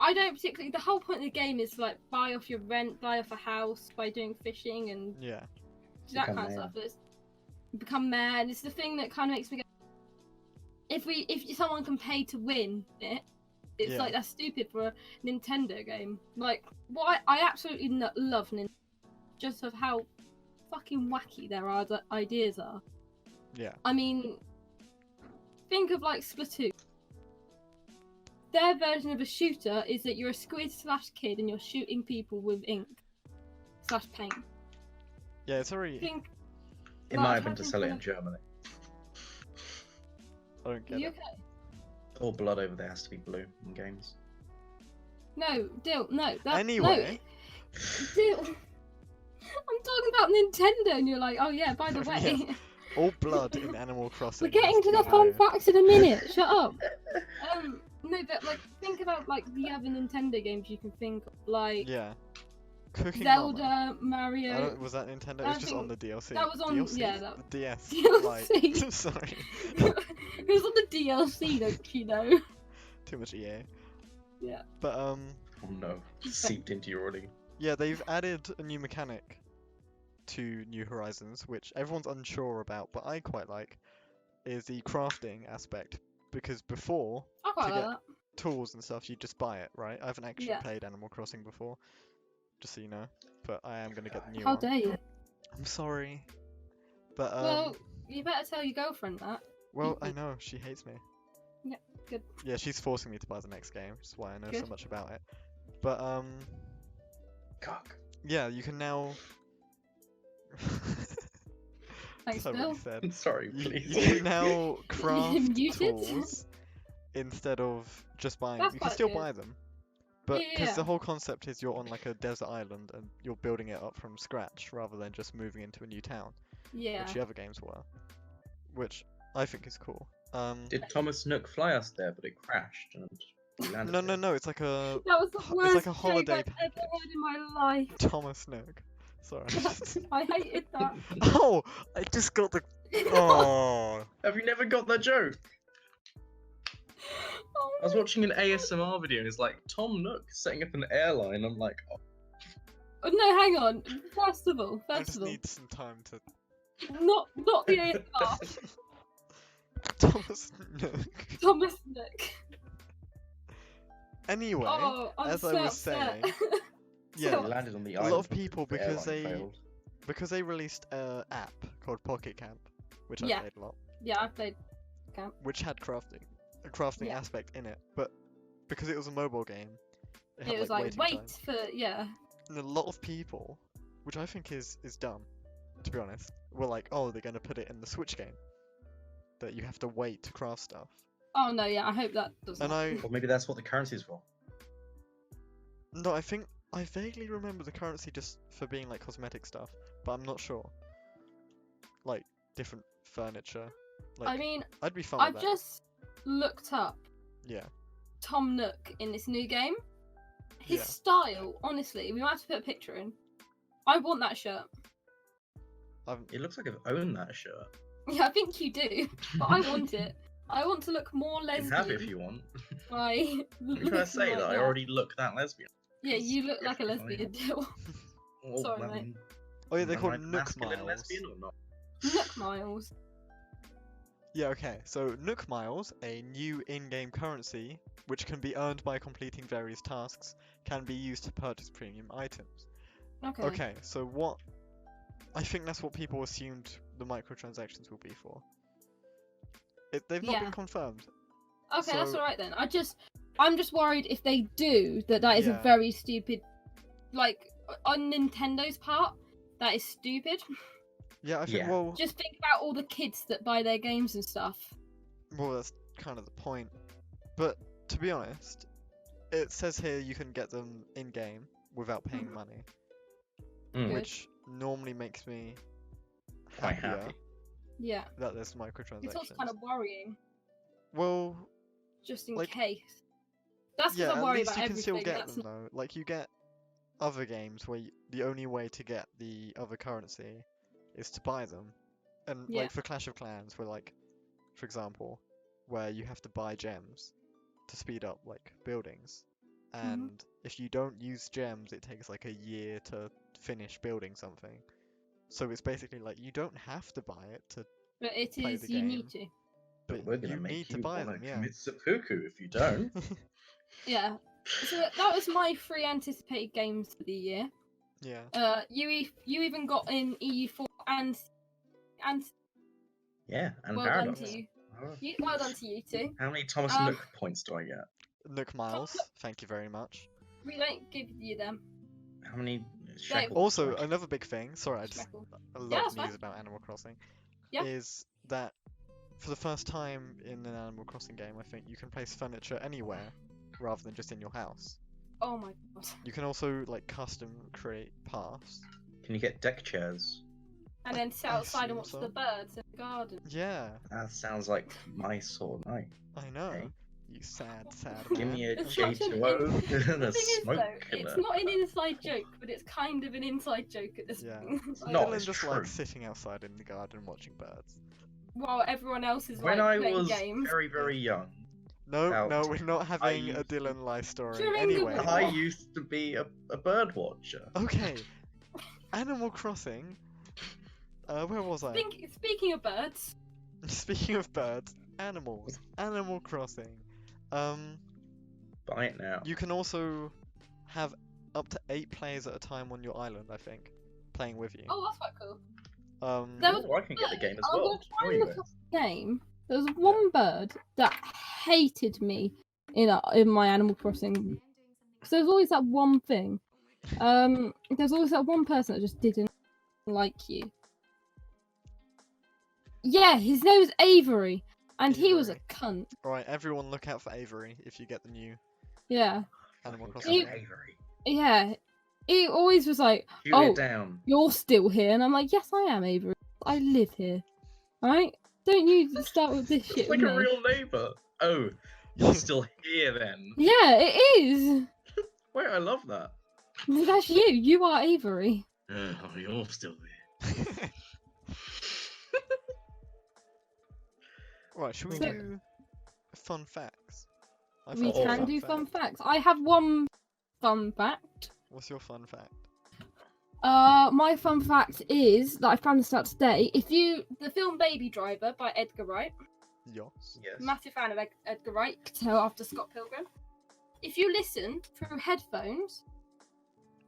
A: I don't particularly. The whole point of the game is to, like, buy off your rent, buy off a house by doing fishing and
B: yeah.
A: that
D: Become
A: kind of
D: mayor.
A: stuff. It's become mad. It's the thing that kind of makes me go. If someone can pay to win it, it's
B: Yeah.
A: like that's stupid for a Nintendo game. Like what I absolutely love Nintendo, just of how fucking wacky their ideas are.
B: Yeah.
A: I mean, think of like Splatoon. Their version of a shooter is that you're a squid / kid and you're shooting people with ink / paint.
B: Yeah, it's already...
A: Think.
D: It
A: like,
D: might have been to
A: having
D: sell it
A: kind
D: in
A: of-
D: Germany.
B: I don't
A: Are
B: get
A: you
B: it.
A: okay?
D: All blood over there has to be blue in games.
A: No, Dill, no.
B: Anyway.
A: No, Dill. I'm talking about Nintendo, and you're like, oh yeah, by the way.
B: Yeah. All blood in Animal Crossing.
A: We're getting
B: has
A: to
B: be
A: the fun
B: blue.
A: facts in a minute. Shut up. No, but like, think about like the other Nintendo games you can think of, like
B: Yeah. Cooking
A: Zelda,
B: Mama.
A: Mario.
B: Was that Nintendo? It
A: I
B: was just on the
A: think
B: DLC.
A: that was on-
B: DLC?
A: yeah, that-
B: The DS.
A: DLC.
B: Like, sorry.
A: It was on the DLC, don't you know?
B: Too much EA.
A: Yeah.
B: But
D: Oh no, seeped into your already.
B: yeah, they've added a new mechanic to New Horizons, which everyone's unsure about, but I quite like, is the crafting aspect. Because before,
A: I quite
B: To
A: like
B: get-
A: that.
B: tools and stuff, you just buy it, right? I haven't actually
A: Yeah.
B: played Animal Crossing before, just so you know. But I am going to get the new
A: How
B: one.
A: dare you?
B: I'm sorry. But,
A: Well, you better tell your girlfriend that.
B: well, I know, she hates me.
A: Yeah, good.
B: Yeah, she's forcing me to buy the next game, which is why I know so
A: Good.
B: much about it. But,
D: Cock.
B: yeah, you can now...
A: Thanks,
B: so
A: Bill.
B: said.
D: Sorry,
B: You
D: please.
B: can now craft
A: Muted?
B: tools instead of just buying.
A: That's
B: You can
A: quite
B: still
A: good.
B: buy them, but
A: Yeah,
B: because
A: yeah.
B: the whole concept is you're on like a desert island and you're building it up from scratch rather than just moving into a new town,
A: Yeah.
B: which the other games were, which I think is cool.
D: Did Thomas Nook fly us there, but it crashed and we landed
B: No,
D: there?
B: no, no. It's like a
A: That was the
B: It's
A: worst
B: like a holiday
A: joke I've ever
B: package.
A: heard in my life.
B: Thomas Nook. Sorry.
A: I hated that.
B: Oh, I just got the. Oh.
D: Have you never got that joke?
A: Oh
D: I was
A: my-
D: watching an ASMR video and it's like Tom Nook setting up an airline. I'm like, oh,
A: Oh, no, hang on. First of all,
B: I just
A: not
B: need some time to.
A: the ASMR.
B: Thomas Nook.
A: Thomas Nook.
B: Anyway,
A: Oh, I'm
B: as
A: so
B: I was
A: upset.
B: saying,
D: we
B: yeah,
D: landed on the
B: a
D: island.
B: lot of people
D: the
B: because
D: airline failed.
B: they released an app called Pocket Camp, which I
A: Yeah.
B: played a lot,
A: Yeah, I played.
B: which had a crafting
A: Yeah.
B: aspect in it, but because it was a mobile game, it had
A: It was
B: like
A: like,
B: waiting
A: wait
B: time.
A: for, yeah.
B: And a lot of people, which I think is dumb, to be honest, were like, oh, they're gonna put it in the Switch game, that you have to wait to craft stuff.
A: Oh no, yeah, I hope that doesn't.
B: And I,
D: Or maybe that's what the currency's for.
B: no, I think I vaguely remember the currency just for being like cosmetic stuff, but I'm not sure. Like different furniture. Like,
A: I mean,
B: I'd be fine
A: I've
B: with that.
A: just looked up
B: Yeah.
A: Tom Nook in this new game. His
B: Yeah.
A: style, honestly, we might have to put a picture in. I want that shirt.
D: It looks like I've owned that shirt.
A: Yeah, I think you do, but I want it. I want to look more
D: You
A: lesbian.
D: can have it if you want.
A: I
D: I'm trying to say that I already look that lesbian.
A: Yeah, you look like a
D: Fine.
A: lesbian deal.
D: Oh,
A: Sorry,
D: I
A: mate.
D: mean,
B: Oh yeah, they're
D: am
B: called
D: I
B: Nook
D: masculine
B: Miles.
D: lesbian or not?
A: Nook Miles.
B: Yeah, okay. So Nook Miles, a new in-game currency which can be earned by completing various tasks, can be used to purchase premium items.
A: Okay.
B: Okay, so what? I think that's what people assumed the microtransactions will be for. They've not
A: Yeah.
B: been confirmed.
A: Okay, that's
B: So-
A: alright then. I'm just worried if they do that is a
B: Yeah.
A: very stupid, like on Nintendo's part, that is stupid.
B: Yeah, I think.
D: Yeah.
B: Well,
A: Just think about all the kids that buy their games and stuff.
B: that's kind of the point. But to be honest, it says here you can get them in-game without paying
A: Mhm.
B: money,
D: Mm,
A: Good.
B: which normally makes me
D: quite
B: happier
D: happy.
A: Yeah,
B: that there's microtransactions.
A: it's also kind of worrying,
B: Well,
A: just in
B: Like,
A: case. That's because
B: yeah,
A: I
B: at
A: worry
B: least
A: about
B: you can
A: everything.
B: still get
A: That's
B: them though. Like you get other games where the only way to get the other currency is to buy them, and
A: Yeah.
B: like for Clash of Clans, where like, for example, where you have to buy gems to speed up like buildings,
A: Mm-hmm.
B: and if you don't use gems, it takes like a year to finish building something. So it's basically like you don't have to buy it to,
A: But it
B: play
A: is,
B: the
A: you
B: game.
A: need to.
B: but
D: We're gonna
B: you
D: make
B: need to
D: you
B: buy
D: wanna
B: them. Yeah.
D: commit seppuku if you don't.
A: Yeah. So that was my 3 anticipated games for the year.
B: Yeah.
A: You even got in EU4 and
D: Yeah, and
A: well done
D: Paradox.
A: to you.
D: Oh.
A: Well done to you too.
D: How many Thomas
A: Um,
D: Nook points do I get?
B: Nook Miles, thank you very much.
A: We don't give you them.
D: How many shekels?
B: Also,
D: do I get?
B: another big thing, sorry, I just
A: Shekel.
B: I love
A: that's
B: news
A: fine.
B: about Animal Crossing,
A: Yeah.
B: is that for the first time in an Animal Crossing game, I think you can place furniture anywhere rather than just in your house.
A: Oh my god.
B: You can also like custom create paths.
D: Can you get deck chairs?
A: And then sit
B: I
A: outside and
B: assume
A: watch
B: so.
A: the birds in the garden.
B: Yeah,
D: That sounds like my sort of night.
B: I know.
D: Okay.
B: You sad
D: Give
B: man.
D: me a
A: It's such an
D: J2O and
A: The
D: a
A: thing is
D: smoke
A: though,
D: killer.
A: it's not an inside joke, but it's kind of an inside joke at this
B: Yeah.
A: point. Like,
D: not.
B: Dylan
D: it's
B: just
D: true.
B: like sitting outside in the garden watching birds.
A: While everyone else is
D: When
A: like
D: I
A: playing
D: was
A: games.
D: very, very young,
B: No,
D: About-
B: no, we're not having a
D: used-
B: Dylan life story.
A: During the
B: Anyway,
A: war.
D: I used to be a bird watcher.
B: okay. Animal Crossing. Where was I?
A: Speaking of birds,
B: Speaking of birds, animals, Animal Crossing.
D: Buy it now.
B: You can also have up to 8 players at a time on your island, I think, playing with you.
A: oh, that's quite cool.
B: There
A: was-
D: Oh, I can get the game as
A: I'm
D: well.
A: gonna try
D: Join
A: and look
D: with.
A: up the game. There was one bird that hated me in my Animal Crossing. Because there's always that one thing. There's always that one person that just didn't like you. Yeah, his name was Avery, and he was a
B: Avery.
A: cunt.
B: Alright, everyone look out for Avery if you get the new
A: Yeah,
B: Animal
D: Fucking
B: Crossing.
D: cunt Avery.
A: yeah. He always was like,
D: Shoot
A: Oh.
D: it down.
A: "You're still here," and I'm like, "Yes, I am, Avery. I live here." Right? Don't you start with this shit
D: It's like
A: with
D: a
A: me.
D: real neighbour. Oh, you're still here then.
A: Yeah, it is.
D: Wait, I love that.
A: That's you. You are Avery.
D: Oh, you're still there.
B: Right, should we
A: So-
B: do fun facts? I
A: We
B: fancy a
A: can do
B: fact.
A: fun facts. I have one fun fact.
B: What's your fun fact?
A: My fun fact is that I found this out today. The film Baby Driver by Edgar Wright,
B: Yoss.
D: Yes.
A: massive fan of Edgar Wright, could tell after Scott Pilgrim. If you listen through headphones,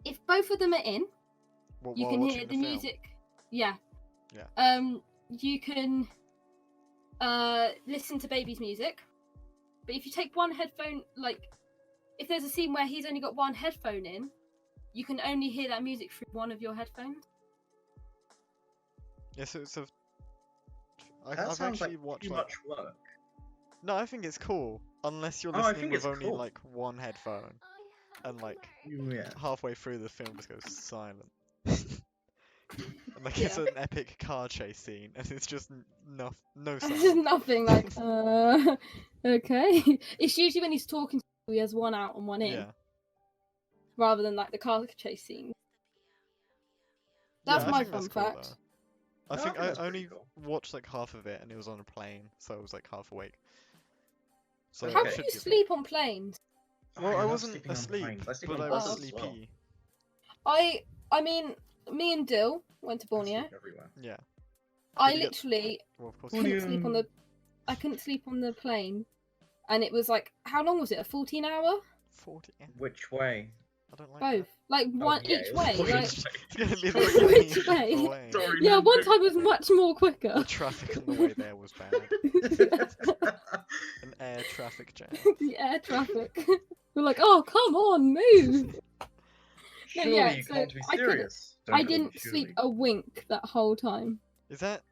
A: if both of them are in,
B: What,
A: you
B: while
A: can
B: watching
A: hear
B: the
A: the
B: film?
A: music. Yeah.
B: Yeah.
A: You can listen to Baby's music, but if you take one headphone, like if there's a scene where he's only got one headphone in, you can only hear that music through one of your headphones.
B: Yeah, so it's a.
D: That
B: I've
D: sounds
B: actually
D: like
B: watched
D: too
B: like.
D: much work.
B: No, I think it's cool. Unless you're
D: Oh, I
B: listening
D: think
B: with
D: it's
B: only
D: cool.
B: like one headphone, and like
D: Yeah.
B: halfway through the film just goes silent. And like it's
A: Yeah.
B: an epic car chase scene, and it's just no
A: There's just
B: sound.
A: nothing like, okay. It's usually when he's talking to people, he has one out and one in,
B: Yeah.
A: rather than like the car chase scene. That's
B: Yeah, I
A: my
B: think
A: fun
B: that's cool,
A: fact.
B: though. I
D: No,
B: think I
D: that's pretty
B: only
D: cool.
B: watched like half of it, and it was on a plane, so I was like half awake. So
D: Okay.
A: How
B: I
A: can
B: should
A: you
B: give it-
A: sleep on planes?
B: Well, I
D: love
B: wasn't
D: sleeping on
B: asleep,
D: planes. I sleep
B: but
D: on
B: I was
D: buses as well.
B: sleepy.
A: I mean, me and Dill went to
D: I
A: Borneo.
D: sleep everywhere.
B: Yeah.
A: I
B: Did you get-
A: literally
B: Well, of course.
D: Well,
B: you
A: couldn't sleep on
D: you-
A: the. I couldn't sleep on the plane, and it was like, how long was it? A 14-hour?
B: 40. Yeah,
D: Which way?
B: I don't like
A: Both, like one
D: yeah,
A: each
D: it was
A: way.
D: fucking
A: Like,
B: that. It's gonna be
A: Which
B: the
A: way?
B: way.
D: Sorry,
A: yeah,
D: no,
A: one
D: no.
A: time was much more quicker.
B: The traffic on the way there was bad. An air traffic jam.
A: The air traffic. We're like, oh, come on, move.
D: Surely
A: yeah,
D: you
A: so
D: can't be
A: I couldn't-
D: serious. Don't
A: I
D: call me
A: didn't sleep
D: surely.
A: a wink that whole time.
B: Is that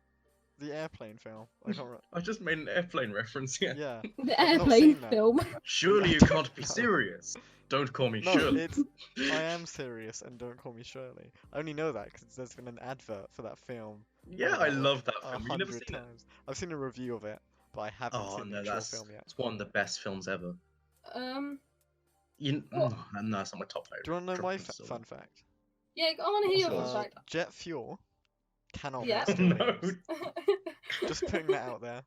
B: the airplane film? I can't remember.
D: I just made an airplane reference here.
B: Yeah.
A: The
B: I've not
A: airplane
B: seen that.
A: film.
D: Surely
B: I
D: you
B: don't
D: can't be
B: know.
D: serious. Don't call me
B: No,
D: Shirley.
B: it's. I am serious, and don't call me Shirley. I only know that because there's been an advert for that film.
D: Yeah,
B: like,
D: I love that
B: a
D: film. You've never
B: 100
D: seen it?
B: times. I've seen a review of it, but I haven't
D: Oh
B: seen the
D: no,
B: actual
D: that's
B: film yet.
D: it's one of the best films ever.
A: What?
D: No, that's not my top favorite.
B: Do you want to know
D: Drop
B: my
D: in silver.
B: fun fact?
A: Yeah, I want to hear your
D: What's
A: fun
B: Uh,
A: fact.
B: jet fuel cannot
A: Yeah.
B: melt
D: Oh,
B: steel
D: no.
B: beams. Just putting that out there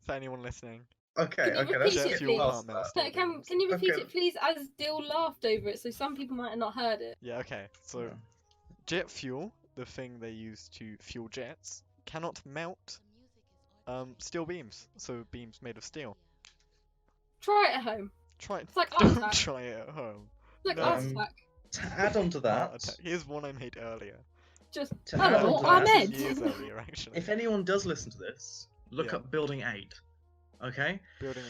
B: for anyone listening.
D: Okay,
A: Can you
D: okay,
A: repeat
D: that's
B: Jet
A: it,
B: fuel
A: please?
B: can't melt
D: that.
B: steel
A: No,
B: beams.
A: can you repeat
D: Okay.
A: it, please, as Dill laughed over it, so some people might have not heard it.
B: Yeah, okay. So,
D: Yeah.
B: jet fuel, the thing they use to fuel jets, cannot melt steel beams. So beams made of steel.
A: Try it at home.
B: Try
A: It's like
B: Don't
A: Attack.
B: try it at home.
A: It's like
B: No.
A: Attack.
D: To add on to
B: Heart
D: that,
B: attack. Here's one I made earlier.
A: Just,
D: To add
A: hello,
D: on to
A: I'm
D: that,
A: Ed.
B: Years earlier, actually.
D: if anyone does listen to this, look
B: Yeah.
D: up Building 8. Okay?
B: Building.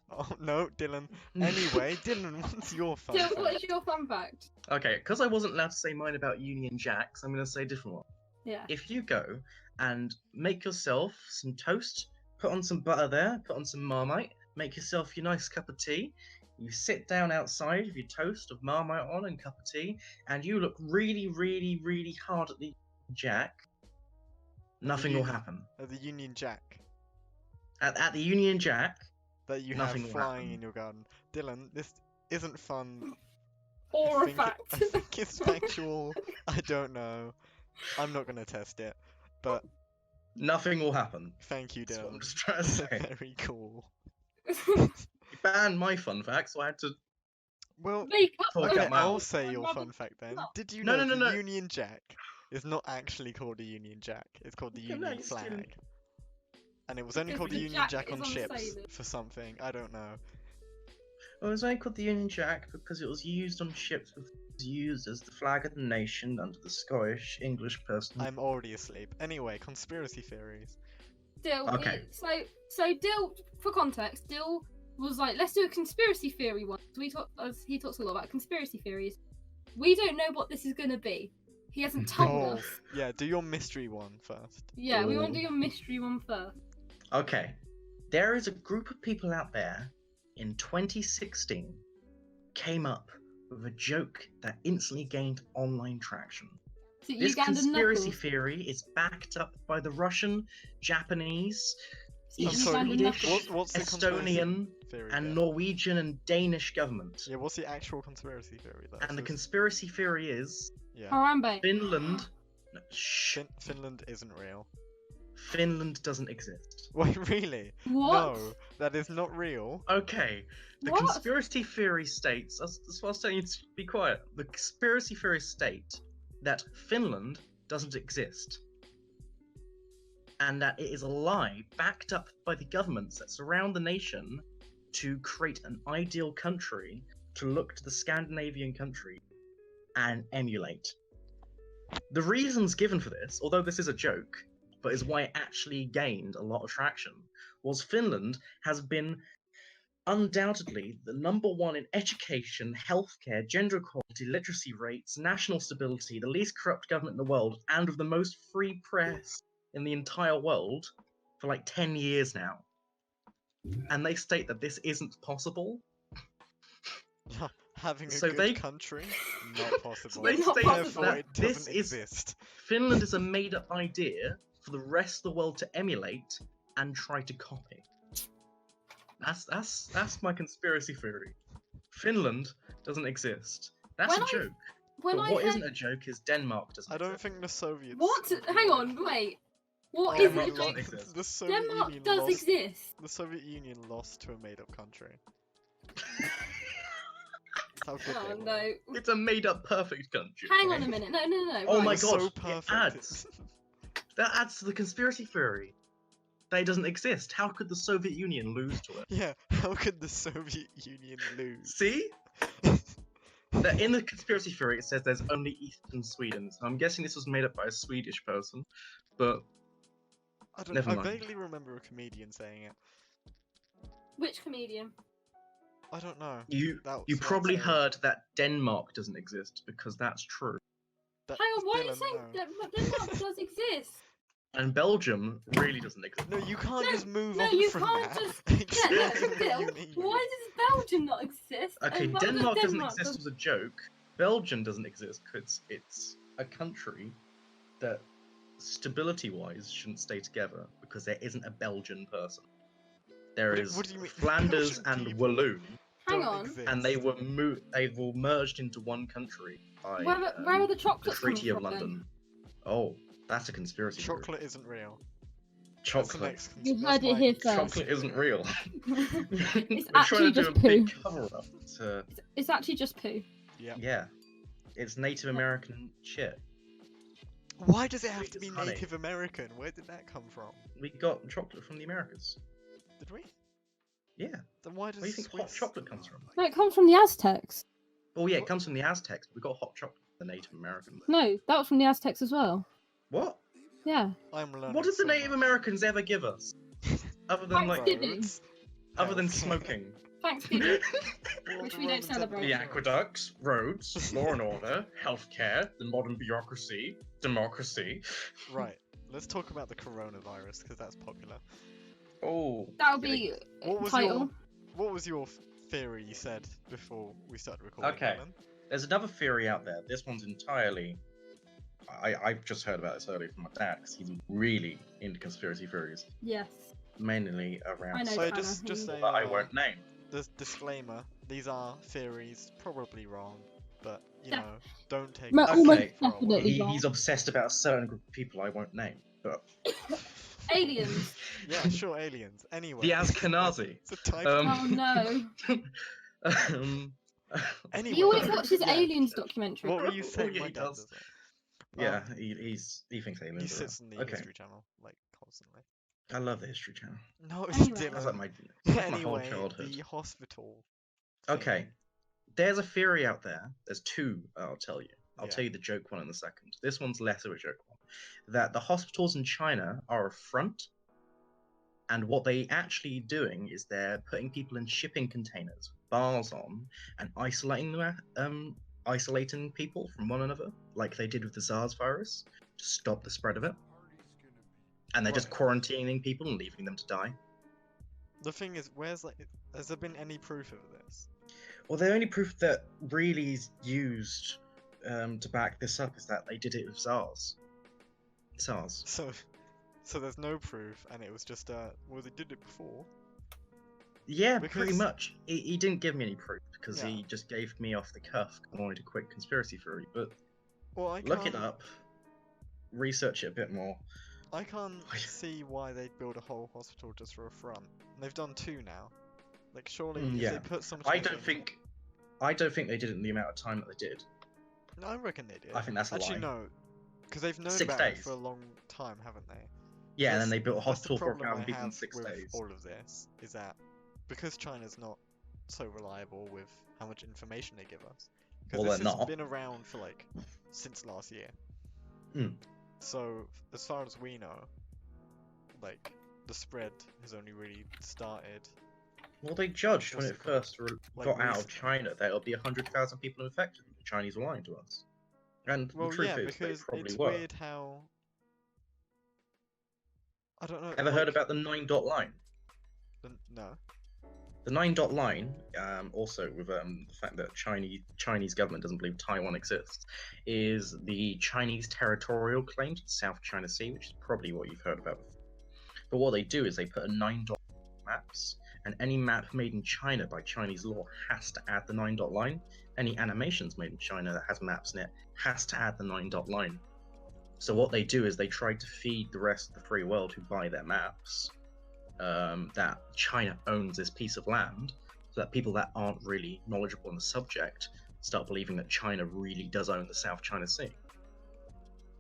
B: Oh no, Dylan. Anyway, Dylan, what's your fun
A: Dill,
B: fact?
A: what is your fun fact?
D: Okay, because I wasn't allowed to say mine about Union Jacks, I'm going to say a different one.
A: Yeah.
D: If you go and make yourself some toast, put on some butter there, put on some Marmite, make yourself your nice cup of tea, you sit down outside with your toast of Marmite on and cup of tea, and you look really, really, really hard at the Jack, nothing will
B: Union-
D: happen.
B: The Union Jack
D: At the Union Jack,
B: that you
D: Nothing
B: have
D: will
B: flying
D: happen.
B: in your garden. Dylan, this isn't fun.
A: Or a
B: think
A: fact.
B: I think it's factual. I don't know. I'm not gonna test it. But
D: nothing will happen.
B: thank you,
D: That's what I'm
B: Dylan.
D: just trying to say.
B: Very cool.
D: You banned my fun fact, so I had to.
B: Well,
A: Make up
D: Talk
B: okay,
D: out my
B: I'll
D: mouth.
B: say your
A: Rather-
B: fun fact then.
A: no.
B: Did you
D: No,
B: know
D: no,
B: the
D: no.
B: Union Jack is not actually called a Union Jack? It's called the
D: Okay, no,
B: Union
D: you're stealing-
B: flag. And it was only
A: Because
B: called the
A: the
B: Union
A: Jack
B: Jack
A: is
B: on
A: on the
B: ships
A: sailors.
B: for something. I don't know.
D: It was only called the Union Jack because it was used on ships. It was used as the flag of the nation under the Scottish English person.
B: I'm already asleep. Anyway, conspiracy theories.
A: Dill,
D: Okay.
A: so Dill, for context, Dill was like, let's do a conspiracy theory one. So he talks a lot about conspiracy theories. We don't know what this is going to be. He hasn't told
B: Oh,
A: us.
B: yeah, do your mystery one first.
A: Yeah, we want to
D: Ooh.
A: do a mystery one first.
D: Okay, there is a group of people out there in 2016 came up with a joke that instantly gained online traction.
A: So
D: This
A: Uganda
D: conspiracy
A: Knuckles.
D: theory is backed up by the Russian, Japanese,
A: See,
B: I'm
A: you
B: sorry,
A: landed nothing.
B: what's the conspiracy
D: Estonian,
B: theory
D: and
B: bit?
D: Norwegian and Danish government.
B: Yeah, what's the actual conspiracy theory though?
D: And the
B: So
D: conspiracy theory is
B: yeah,
A: Harambe.
D: Finland. No, shh.
B: Finland isn't real.
D: Finland doesn't exist.
B: Wait, really?
A: What?
B: No, that is not real.
D: Okay. The
A: What?
D: conspiracy theory states. That's what I was telling you to be quiet. The conspiracy theories state that Finland doesn't exist, and that it is a lie backed up by the governments that surround the nation to create an ideal country to look to the Scandinavian country and emulate. The reasons given for this, although this is a joke, but is why it actually gained a lot of traction, was Finland has been undoubtedly the number one in education, healthcare, gender equality, literacy rates, national stability, the least corrupt government in the world, and with the most free press in the entire world for like 10 years now. And they state that this isn't possible.
B: Having a
D: So
B: good
D: they-
B: country, not possible.
D: they
A: Not
D: state
A: possible.
B: Therefore,
D: that
B: it
D: this
B: doesn't
D: is
B: exist.
D: Finland is a made-up idea for the rest of the world to emulate and try to copy. That's my conspiracy theory. Finland doesn't exist. That's
A: When
D: a
A: I-
D: joke.
A: When
D: But
A: I
D: what
A: heard...
D: isn't a joke is Denmark doesn't
B: I don't
D: exist.
B: think the Soviets.
A: What? Hang on, wait. What
B: Oh,
A: isn't
D: Denmark
A: a
D: doesn't
A: joke?
D: exist.
B: The Soviet
A: Denmark
B: Union
A: does
B: lost.
A: exist.
B: The Soviet Union lost to a made-up country. That's how good
A: Oh
B: they were.
A: no.
D: It's a made-up perfect country.
A: Hang
D: okay?
A: on a minute. No, no, no.
D: Oh
A: right.
D: my
B: It's
D: god,
B: so
D: it
B: perfect.
D: adds. That adds to the conspiracy theory. That it doesn't exist. How could the Soviet Union lose to it?
B: Yeah, how could the Soviet Union lose?
D: See? That in the conspiracy theory it says there's only Eastern Sweden. So I'm guessing this was made up by a Swedish person. But
B: I don't.
D: Never
B: I
D: mind.
B: vaguely remember a comedian saying it.
A: Which comedian?
B: I don't know.
D: you
B: That
D: you
B: was
D: probably
B: like-
D: heard that Denmark doesn't exist because that's true.
B: That
A: Hang on, why are you
B: Dylan,
A: saying
B: no.
A: Denmark does exist?
D: And Belgium really doesn't exist.
B: No, you can't
A: No,
B: just move
A: no,
B: on
A: you
B: from
A: can't
B: that.
A: just- Yeah,
B: Explain
A: no,
B: what
A: Bill,
B: you mean.
A: why does Belgium not exist?
D: Okay,
A: And why does
D: Denmark doesn't
A: Denmark
D: exist as a joke. Belgium doesn't exist because it's a country that stability-wise shouldn't stay together because there isn't a Belgian person. There
B: What-
D: is
B: what do you mean?
D: Flanders
B: Belgian
D: and
B: people
D: Walloon,
A: Hang
B: Don't
A: on.
B: exist.
D: and they were merged into one country by
A: Where are the
D: the
A: chocolates coming
D: Treaty of
A: from then?
D: London. Oh, that's a conspiracy theory.
B: Chocolate isn't real. That's the
D: Chocolate.
B: next
A: You
B: cons-
A: heard
B: that's
A: it
B: my
A: here
B: conspiracy
A: first.
D: Chocolate isn't real.
A: It's
D: We're
A: actually
D: trying to do a
A: just
D: big
A: poo.
D: cover-up to
A: It's actually just poo.
B: Yeah.
D: yeah. It's Native American shit.
B: Why does it have to
D: Sweet
B: be
D: as honey.
B: Native American? Where did that come from?
D: We got chocolate from the Americas.
B: Did we?
D: Yeah.
B: Then why does
D: Where do you think hot
B: Swiss...
D: chocolate comes from?
A: No, it comes from the Aztecs.
D: Oh yeah, it comes from the Aztecs. We got hot chocolate from the Native Americans.
A: No, that was from the Aztecs as well.
D: What?
A: Yeah.
B: I'm learning
D: What did the
B: so
D: Native
B: much.
D: Americans ever give us? Other than like,
A: Thanksgiving.
B: Roads,
D: other than
B: healthcare.
D: smoking.
A: Thanksgiving.
B: What
A: Which
B: the
A: we don't
B: Romans ever
A: celebrate.
D: The
B: give us?
D: aqueducts, roads, law and order, healthcare, the modern bureaucracy, democracy.
B: Right. Let's talk about the coronavirus because that's popular.
D: Oh.
A: That'll be
B: What was
A: title.
B: your What was your theory you said before we started recording?
D: Okay.
B: Alan?
D: There's another theory out there. This one's entirely. I've just heard about this earlier from my dad because he's really into conspiracy theories,
A: Yes.
D: mainly around
A: I know,
B: So
A: Anna,
B: just
A: who-
B: saying
D: that I won't name.
B: the disclaimer. These are theories, probably wrong, but you
A: Yeah.
B: know, don't take.
A: Ma-
B: it
A: almost
B: for our word.
A: definitely.
D: He's obsessed about a certain group of people I won't name. But
A: Aliens.
B: Yeah, sure, aliens. Anyway.
D: the Ashkenazi.
B: It's a type.
A: Oh no.
D: um,
B: Anyway.
A: He always watches
B: yeah.
A: aliens documentary.
B: What were you saying?
D: yeah,
B: My
D: he
B: dad
D: does.
B: does it.
D: yeah,
B: Um,
D: he thinks aliens.
B: he
D: are
B: sits
D: real.
B: on the
D: Okay,
B: History Channel like constantly.
D: I love the History Channel.
B: No, it's
A: Anyway.
B: Dylan.
D: That's like my whole
B: Anyway,
D: childhood.
B: the hospital.
D: Okay,
B: thing.
D: there's a theory out there. There's two. I'll tell you. I'll
B: Yeah.
D: tell you the joke one in a second. This one's less of a joke one. That the hospitals in China are a front, and what they actually doing is they're putting people in shipping containers, bars on, and isolating people from one another, like they did with the SARS virus, to stop the spread of it. And they're just
B: Right.
D: quarantining people and leaving them to die.
B: The thing is, where's like, has there been any proof of this?
D: Well, the only proof that really is used to back this up is that they did it with SARS. SARS.
B: So, So there's no proof, and it was just well, they did it before.
D: Yeah, pretty
B: Because-
D: much. He didn't give me any proof because
B: Yeah.
D: he just gave me off the cuff. I wanted a quick conspiracy theory, but
B: Well, I
D: look
B: can't,
D: it up, research it a bit more.
B: I can't see why they'd build a whole hospital just for a front. And they've done 2 now. Like, surely if
D: yeah.
B: they put so much
D: I
B: effort
D: don't
B: into-
D: think they did it in the amount of time that they did.
B: No, I reckon they did.
D: I think that's a
B: Actually,
D: lie.
B: no, because they've known
D: 6
B: about it
D: days.
B: for a long time, haven't they?
D: Yeah, and
B: That's-
D: then they built a
B: That's the
D: hospital for
B: problem
D: 1,000
B: I
D: people in
B: have
D: 6
B: with
D: days.
B: all of this is that because China's not so reliable with how much information they give us, because
D: Well,
B: this
D: they're
B: has
D: not.
B: been around for like since last year.
D: Hmm.
B: So as far as we know, like the spread has only really started.
D: Well, they judged when
B: What's
D: it
B: it called?
D: first
B: Like
D: got out of
B: recently.
D: China that it'll be 100,000 people infected. The Chinese were lying to us. And
B: Well,
D: the truth
B: yeah,
D: is, they
B: because
D: probably
B: it's
D: were.
B: weird how I don't know.
D: Ever heard
B: like,
D: about the 9-dot line?
B: No.
D: The 9-dot line, also with the fact that Chinese government doesn't believe Taiwan exists, is the Chinese territorial claim to the South China Sea, which is probably what you've heard about. But what they do is they put a 9-dot maps, and any map made in China by Chinese law has to add the 9-dot line. Any animations made in China that has maps in it has to add the 9-dot line. So what they do is they try to feed the rest of the free world who buy their maps that China owns this piece of land, so that people that aren't really knowledgeable on the subject start believing that China really does own the South China Sea.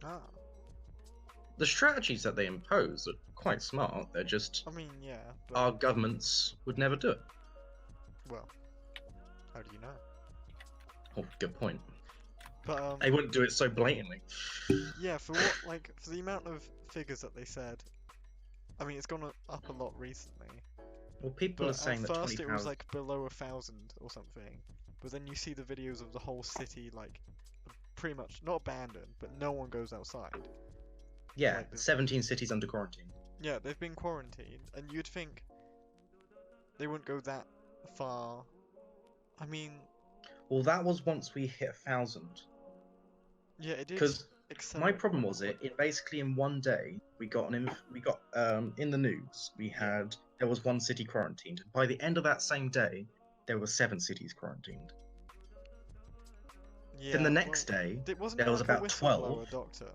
B: Ah.
D: The strategies that they impose are quite smart. They're just
B: I mean, yeah. But,
D: our governments would never do it.
B: well, how do you know?
D: Oh, good point.
B: But
D: They wouldn't do it so blatantly.
B: yeah, for what for the amount of figures that they said, I mean, it's gone up a lot recently.
D: Well, people
B: But
D: are saying
B: at
D: that
B: first
D: 20,000.
B: it was like below 1,000 or something. But then you see the videos of the whole city like pretty much not abandoned, but no one goes outside.
D: Yeah,
B: like the-
D: 17 cities under quarantine.
B: Yeah, they've been quarantined, and you'd think they wouldn't go that far. I mean,
D: Well, that was once we hit 1,000.
B: yeah, it did.
D: Because my
B: accelerate
D: problem
B: quite
D: was
B: quickly.
D: basically in one day we got in the news there was one city quarantined. By the end of that same day, there were 7 cities quarantined.
B: Yeah,
D: Then the next
B: well,
D: day,
B: wasn't
D: there
B: there
D: was
B: like a
D: about 12.
B: whistleblower doctor?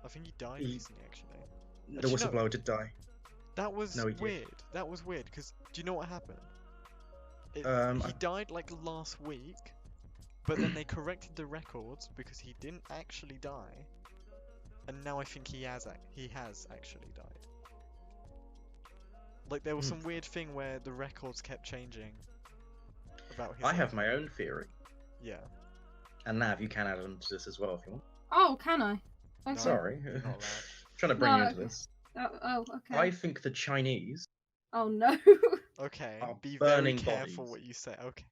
B: I think he died
D: He-
B: recently, actually.
D: The
B: Actually, no.
D: whistleblower did die.
B: That was
D: No, he did.
B: weird. That was weird because do you know what happened? He
D: I-
B: died like last week, but then they corrected the records because he didn't actually die, and now I think he has actually died. Like there was
D: Hmm.
B: some weird thing where the records kept changing about his.
D: I have my own theory,
B: Yeah.
D: and Nav, you can add on to this as well if you want.
A: Oh, can I? Okay.
D: Sorry,
B: You're not allowed.
D: trying to bring
A: No,
D: you into
A: okay.
D: this.
A: Oh, okay.
D: I think the Chinese
A: Oh no.
B: Okay.
D: Are
B: Be very
D: burning
B: careful
D: bodies.
B: what you say. Okay.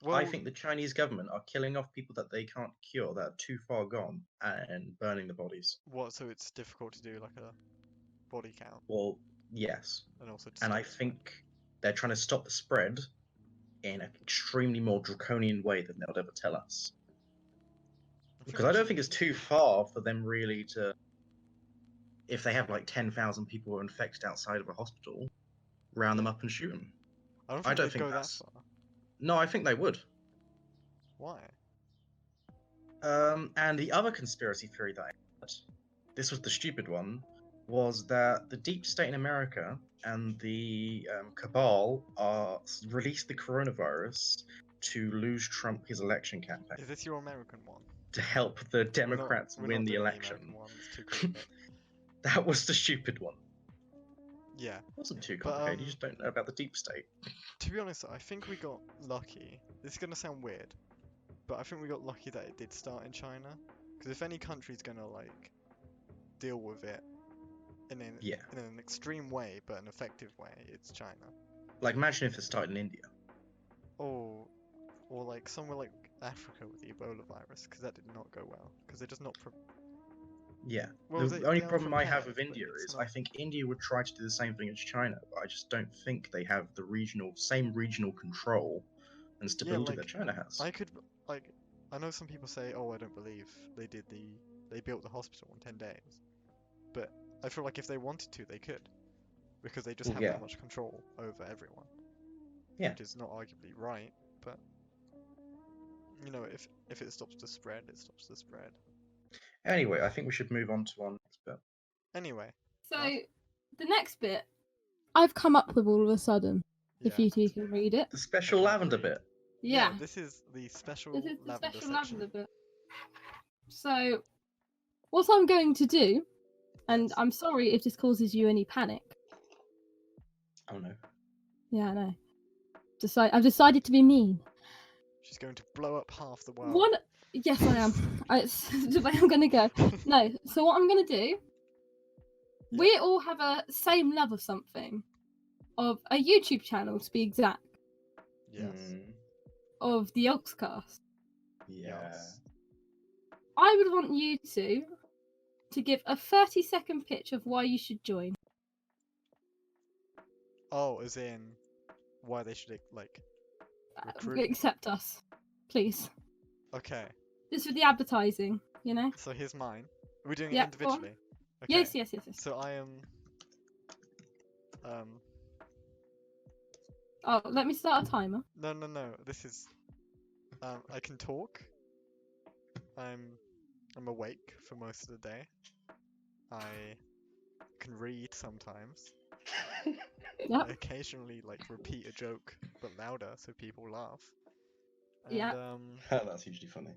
D: I
B: Well,
D: think the Chinese government are killing off people that they can't cure, that are too far gone, and burning the bodies.
B: what? So it's difficult to do like a body count,
D: Well, yes.
B: and also. To
D: And
B: stop
D: I
B: the spread.
D: think they're trying to stop the spread in an extremely more draconian way than they'll ever tell us. Because I don't think it's too far for them really to, if they have like 10,000 people who are infected outside of a hospital, round them up and shoot them.
B: I don't
D: I
B: think
D: don't
B: they'd
D: think
B: go
D: that's-
B: that far.
D: No, I think they would.
B: Why?
D: And the other conspiracy theory that I had, this was the stupid one, was that the deep state in America and the cabal released the coronavirus to lose Trump his election campaign,
B: Is this your American one?
D: to help the Democrats
B: we're
D: win
B: not
D: the
B: doing
D: election.
B: American one, it's too complicated.
D: That was the stupid one.
B: Yeah.
D: It wasn't too
B: But,
D: complicated, you just don't know about the deep state.
B: To be honest, I think we got lucky. This is gonna sound weird, but I think we got lucky that it did start in China. Because if any country's gonna like deal with it in
D: Yeah.
B: an extreme way but an effective way, it's China.
D: Like, imagine if it started in India.
B: Or like somewhere like Africa with the Ebola virus, because that did not go well. Because they're just not.
D: Yeah.
B: Well,
D: The
B: they
D: only
B: are
D: problem I have
B: prepared,
D: with
B: but
D: India
B: it's
D: is
B: not-
D: I think India would try to do the same thing as China, but I just don't think they have the same regional control and stability
B: like,
D: that China has.
B: I could like. I know some people say, "Oh, I don't believe they built the hospital in 10 days," but I feel like if they wanted to, they could, because they just have
D: Yeah.
B: that much control over everyone.
D: Yeah.
B: Which is not arguably right, but you know, if it stops the spread, it stops the spread.
D: Anyway, I think we should move on to our next bit.
B: Anyway,
A: So,
B: Huh?
A: the next bit, I've come up with all of a sudden. If
B: yeah.
A: you two can read it.
D: The special
B: can't
D: lavender
B: read.
D: bit.
A: Yeah.
B: This is the special
A: This is the
B: lavender
A: special
B: section.
A: lavender bit. So, what I'm going to do, and
B: Yes.
A: I'm sorry if this causes you any panic.
D: Oh no.
A: Yeah, I know. I've decided to be mean.
B: She's going to blow up half the world.
A: One, yes, I am. It's the way I'm going to go. No, so what I'm going to do, we all have a same love of something, of a YouTube channel to be exact,
B: Yes.
A: of the Yogscast.
D: Yeah.
B: Yes.
A: I would want you two to give a 30-second pitch of why you should join.
B: Oh, as in why they should like recruit.
A: Accept us, please.
B: Okay.
A: Just for the advertising, you know?
B: So here's mine. Are we doing
A: Yeah,
B: it
A: go on.
B: individually? Okay.
A: Yes.
B: So I am.
A: Oh, let me start a timer.
B: No. This is. I can talk. I'm awake for most of the day. I can read sometimes.
A: Yep.
B: I occasionally like repeat a joke but louder so people laugh. And,
A: Yeah.
D: That's hugely funny.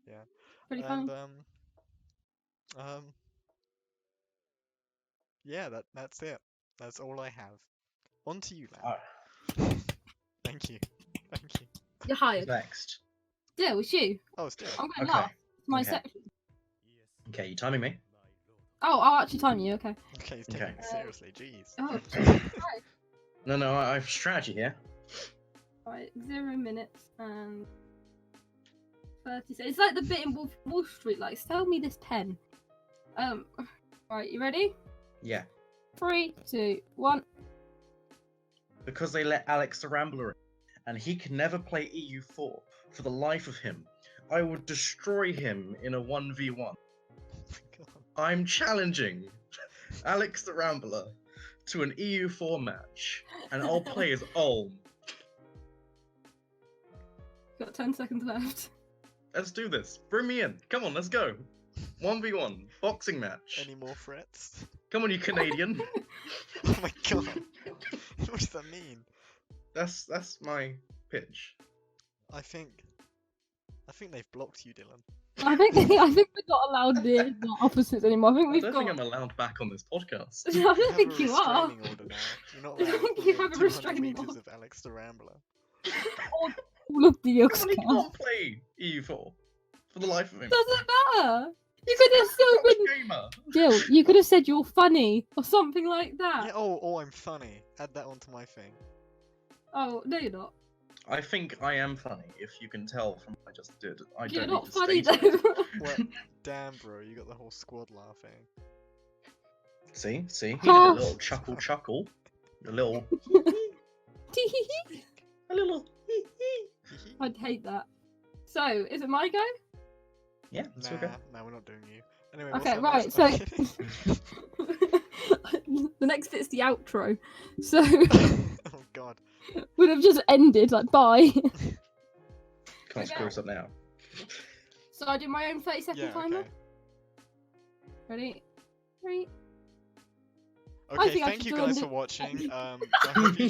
B: Yeah.
A: Pretty
B: And
A: fun.
B: yeah, that's it. That's all I have. On to you,
D: Oh,
B: lad. Thank you.
A: You're hired.
D: next.
A: Still, it's you.
B: Oh, still.
A: I'm going
D: Okay.
A: last. It's my
D: Okay.
A: section.
D: Okay, you timing me?
A: Oh, I'll actually time you, okay.
B: Okay, he's taking
D: Okay.
B: it seriously. Jeez.
A: Oh,
D: No, I have strategy here.
A: right. 0 minutes and 30 seconds. It's like the bit in Wall Street, like, sell me this pen. Right, you ready?
D: Yeah.
A: 3, 2, 1.
D: Because they let Alex the Rambler in, and he can never play EU4 for the life of him, I would destroy him in a 1v1.
B: Oh my god.
D: I'm challenging Alex the Rambler to an EU4 match, and I'll play as Ulm.
A: Got 10 seconds left.
D: Let's do this. Bring me in. Come on, let's go. 1v1 boxing match.
B: Any more threats?
D: Come on, you Canadian.
B: Oh my god. What does that mean?
D: That's my pitch.
B: I think they've blocked you, Dylan.
A: I think we're not allowed the opposites anymore. I think
D: I
A: we've
D: don't
A: got.
D: think I'm allowed back on this podcast.
A: I don't
B: You
A: think
B: have a
A: you are.
B: restraining order now. You're not
A: I don't
B: allowed
A: think you
B: within
A: have a
B: 200
A: restraining
B: meters
A: order.
B: of Alex the Rambler.
A: All of the
D: Come on, he
A: Yogscast.
D: can't play EU4 for the life of him.
A: Doesn't matter. You could have still
D: He's
A: been.
D: a gamer.
A: Gil, you could have said you're funny or something like that.
B: Yeah. Oh, I'm funny. Add that onto my thing.
A: Oh, no, you're not.
D: I think I am funny, if you can tell from what I just did. I
A: You're
D: don't
A: not
D: need to
A: funny
D: state it.
A: though.
B: Well, damn, bro, you got the whole squad laughing.
D: See? He did a
A: Oh.
D: little chuckle. A little...
A: I'd hate that. So, is it my go?
D: Yeah, it's okay.
B: Nah, we're not doing you. Anyway,
A: Okay,
B: what's
A: right,
B: up
A: so
B: next?
A: the next bit's the outro. So
B: Oh god.
A: would have just ended like bye.
D: Can't screw us up now.
A: So I do my own 30-second
B: Yeah,
A: timer.
B: okay.
A: Ready? 3.
B: Okay,
A: think I
B: thank
A: should
B: you
A: join
B: guys
A: the-
B: for watching. I hope you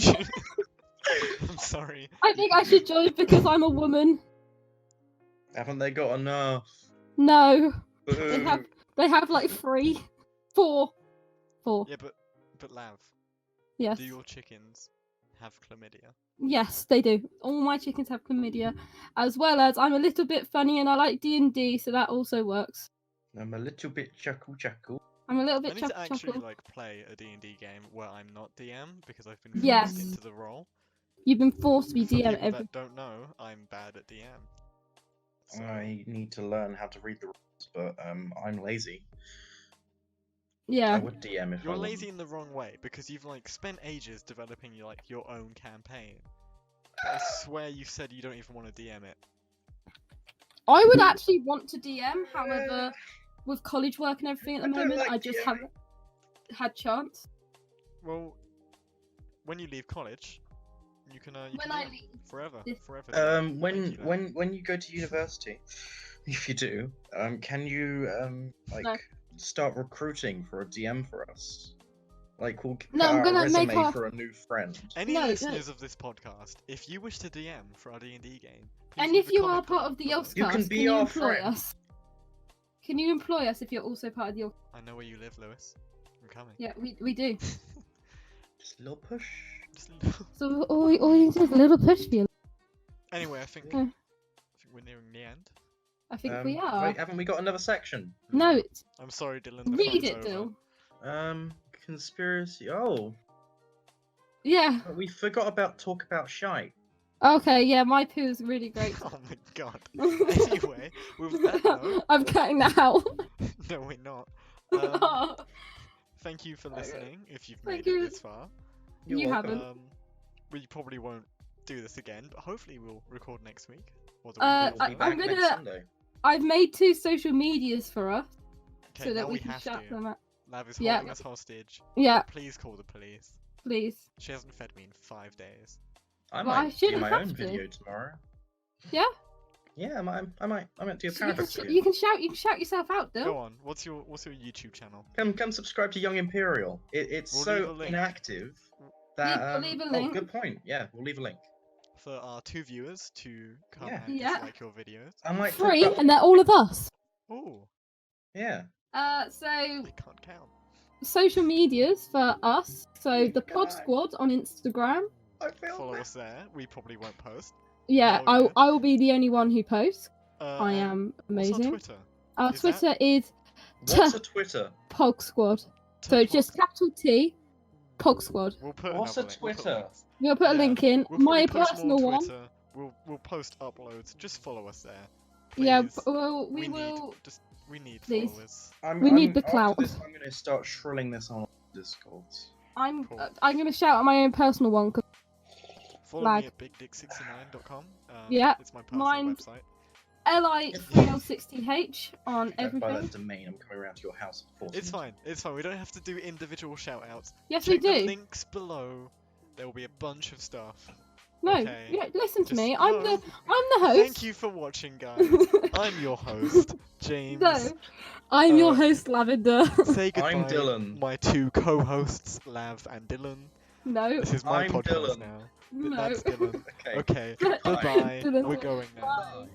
B: I'm sorry.
A: I think I should join because I'm a woman.
D: Haven't they got enough?
A: No,
D: Boo.
A: they have like 3, 4.
B: Yeah, but Lav,
A: Yes.
B: do your chickens have chlamydia?
A: Yes, they do. All my chickens have chlamydia, as well as I'm a little bit funny and I like D&D, so that also works.
D: I'm a little bit chuckle.
A: I'm a little
B: I
A: bit
B: need to actually
A: chuckle.
B: like play a D&D game where I'm not DM because I've been
A: Yes.
B: forced into the role.
A: You've been forced to be
B: For
A: DM
B: people
A: every.
B: that don't know, I'm bad at DM. So,
D: I need to learn how to read the rules, but I'm lazy. I
A: Yeah.
D: would DM if
B: you're
D: I
B: lazy
D: wasn't.
B: in the wrong way because you've like spent ages developing your own campaign. I swear you said you don't even want to DM it.
A: I would actually want to DM, however, with college work and everything at the
D: I don't
A: moment,
D: like
A: I just
D: DMing.
A: haven't. had chance.
B: Well, when you leave college, you can
A: When
B: DM
A: I leave
B: forever.
A: this-
B: Thank you, Matt.
D: When you go to university, if you do, can you
A: No.
D: start recruiting for a DM for us? Like we'll put
A: No, I'm
D: out
A: gonna
D: a resume
A: make our-
D: for a new friend.
B: Any
A: No, no.
B: listeners of this podcast, if you wish to DM for our D&D game, please
A: And
B: leave
A: if
B: a
A: you
B: comment
A: are part of the
B: below.
A: Yogscast,
D: You can be
A: can you
D: our
A: employ
D: friend.
A: us? Can you employ us if you're also part of the Yogscast?
B: I know where you live, Lewis. I'm coming.
A: Yeah, we do.
D: Just a little push.
B: Just a little-
A: So all we need to do is a little push for you.
B: Anyway, I think
A: Okay.
B: we're nearing the end.
A: I think we are.
D: Wait, haven't we got another section?
A: No, it's...
B: I'm sorry, Dylan. The
A: read
B: fun's
A: it,
B: over.
A: Dill.
D: Conspiracy. Oh,
A: Yeah.
D: we forgot about talk about shite.
A: Okay, yeah, my poo is really great.
B: Oh my god. Anyway, with that note,
A: I'm cutting that out.
B: no, we're not. Thank you for
A: Okay.
B: listening. If you've
A: Thank
B: made
A: you.
B: it this far,
D: You're
A: You
D: welcome.
A: haven't.
B: we probably won't do this again, but hopefully we'll record next week. Or the
A: Uh,
B: week
D: We'll be
B: after.
A: I'm
D: back
A: gonna-
D: next Sunday.
A: I've made 2 social medias for us
B: Okay,
A: so that
B: now
A: we
B: we
A: can
B: have
A: shout
B: to.
A: them out.
B: Lav is
A: Yeah.
B: holding us hostage.
A: Yeah,
B: Please call the police.
A: please.
B: She hasn't fed me in 5 days.
D: I
A: Well, I
D: might do
A: shouldn't
D: my
A: have
D: own
A: to.
D: video tomorrow.
A: Yeah?
D: Yeah, I might do a
A: So
D: paradox
A: you
D: video.
A: can shout yourself out,
B: Go
A: Dill.
B: on. What's your YouTube channel?
D: Come subscribe to Young Imperial. It's
B: We'll leave a
D: so
B: link.
D: inactive that
A: We'll leave a
D: oh,
A: link.
D: good point. Yeah, we'll leave a link.
B: For our 2 viewers to come
D: Yeah.
B: and
A: Yeah.
B: dislike your videos.
D: I might talk
A: Free,
D: about-
A: and they're all of us.
B: Oh,
D: Yeah.
A: So
B: I can't count.
A: social medias for us. So the Pod
D: Guy.
A: Squad on Instagram.
D: I feel
B: Follow
D: bad.
B: us there. We probably won't post.
A: Yeah,
B: Oh, yeah.
A: I will be the only one who posts. I
B: And
A: am
B: what's
A: amazing.
B: our Twitter?
A: Our
B: Is
A: Twitter is
D: What's a Twitter?
A: Pog Squad. So it's just capital T, Pog Squad.
B: We'll put
D: What's
B: another
D: a
B: link. We'll put
D: Twitter?
B: links.
A: We'll put a
B: Yeah,
A: link in.
B: We'll
A: My
B: probably post more
A: personal
B: on
A: one.
B: Twitter. We'll post uploads. Just follow us there.
A: Yeah,
B: Please.
A: well,
B: we
A: we will.
B: need just we need
A: Please.
B: followers.
A: We need the
D: after
A: clout.
D: This, I'm going to start shrilling this on Discord.
A: I'm
B: Cool.
A: I'm gonna shout out my own personal one. 'Cause
B: Follow
A: Flag.
B: me at bigdick69.com.
A: Yeah,
B: It's my personal
A: mine-
B: website.
A: li3l60h on
D: If I buy
A: everything.
D: that domain, I'm coming around to your house. and forcing
B: It's
D: you.
B: fine. It's fine. We don't have to do individual shout outs.
A: Yes, we
B: Check the
A: do.
B: links below. There will be a bunch of stuff.
A: No,
B: Okay.
A: yeah, listen to
B: Just-
A: me.
B: no.
A: I'm the host.
B: Thank you for watching, guys. I'm your host, James.
A: No, I'm your
B: Uh,
A: host, Lavender.
B: Say goodbye.
D: I'm Dylan.
B: My 2 co-hosts, Lav and Dylan.
A: No,
B: This is my
D: I'm
B: podcast
D: Dylan.
B: now.
A: no.
B: That's Dylan.
D: Okay.
B: Okay.
A: Bye.
B: Goodbye.
A: Dylan.
B: We're going now.
A: Bye.
D: Bye.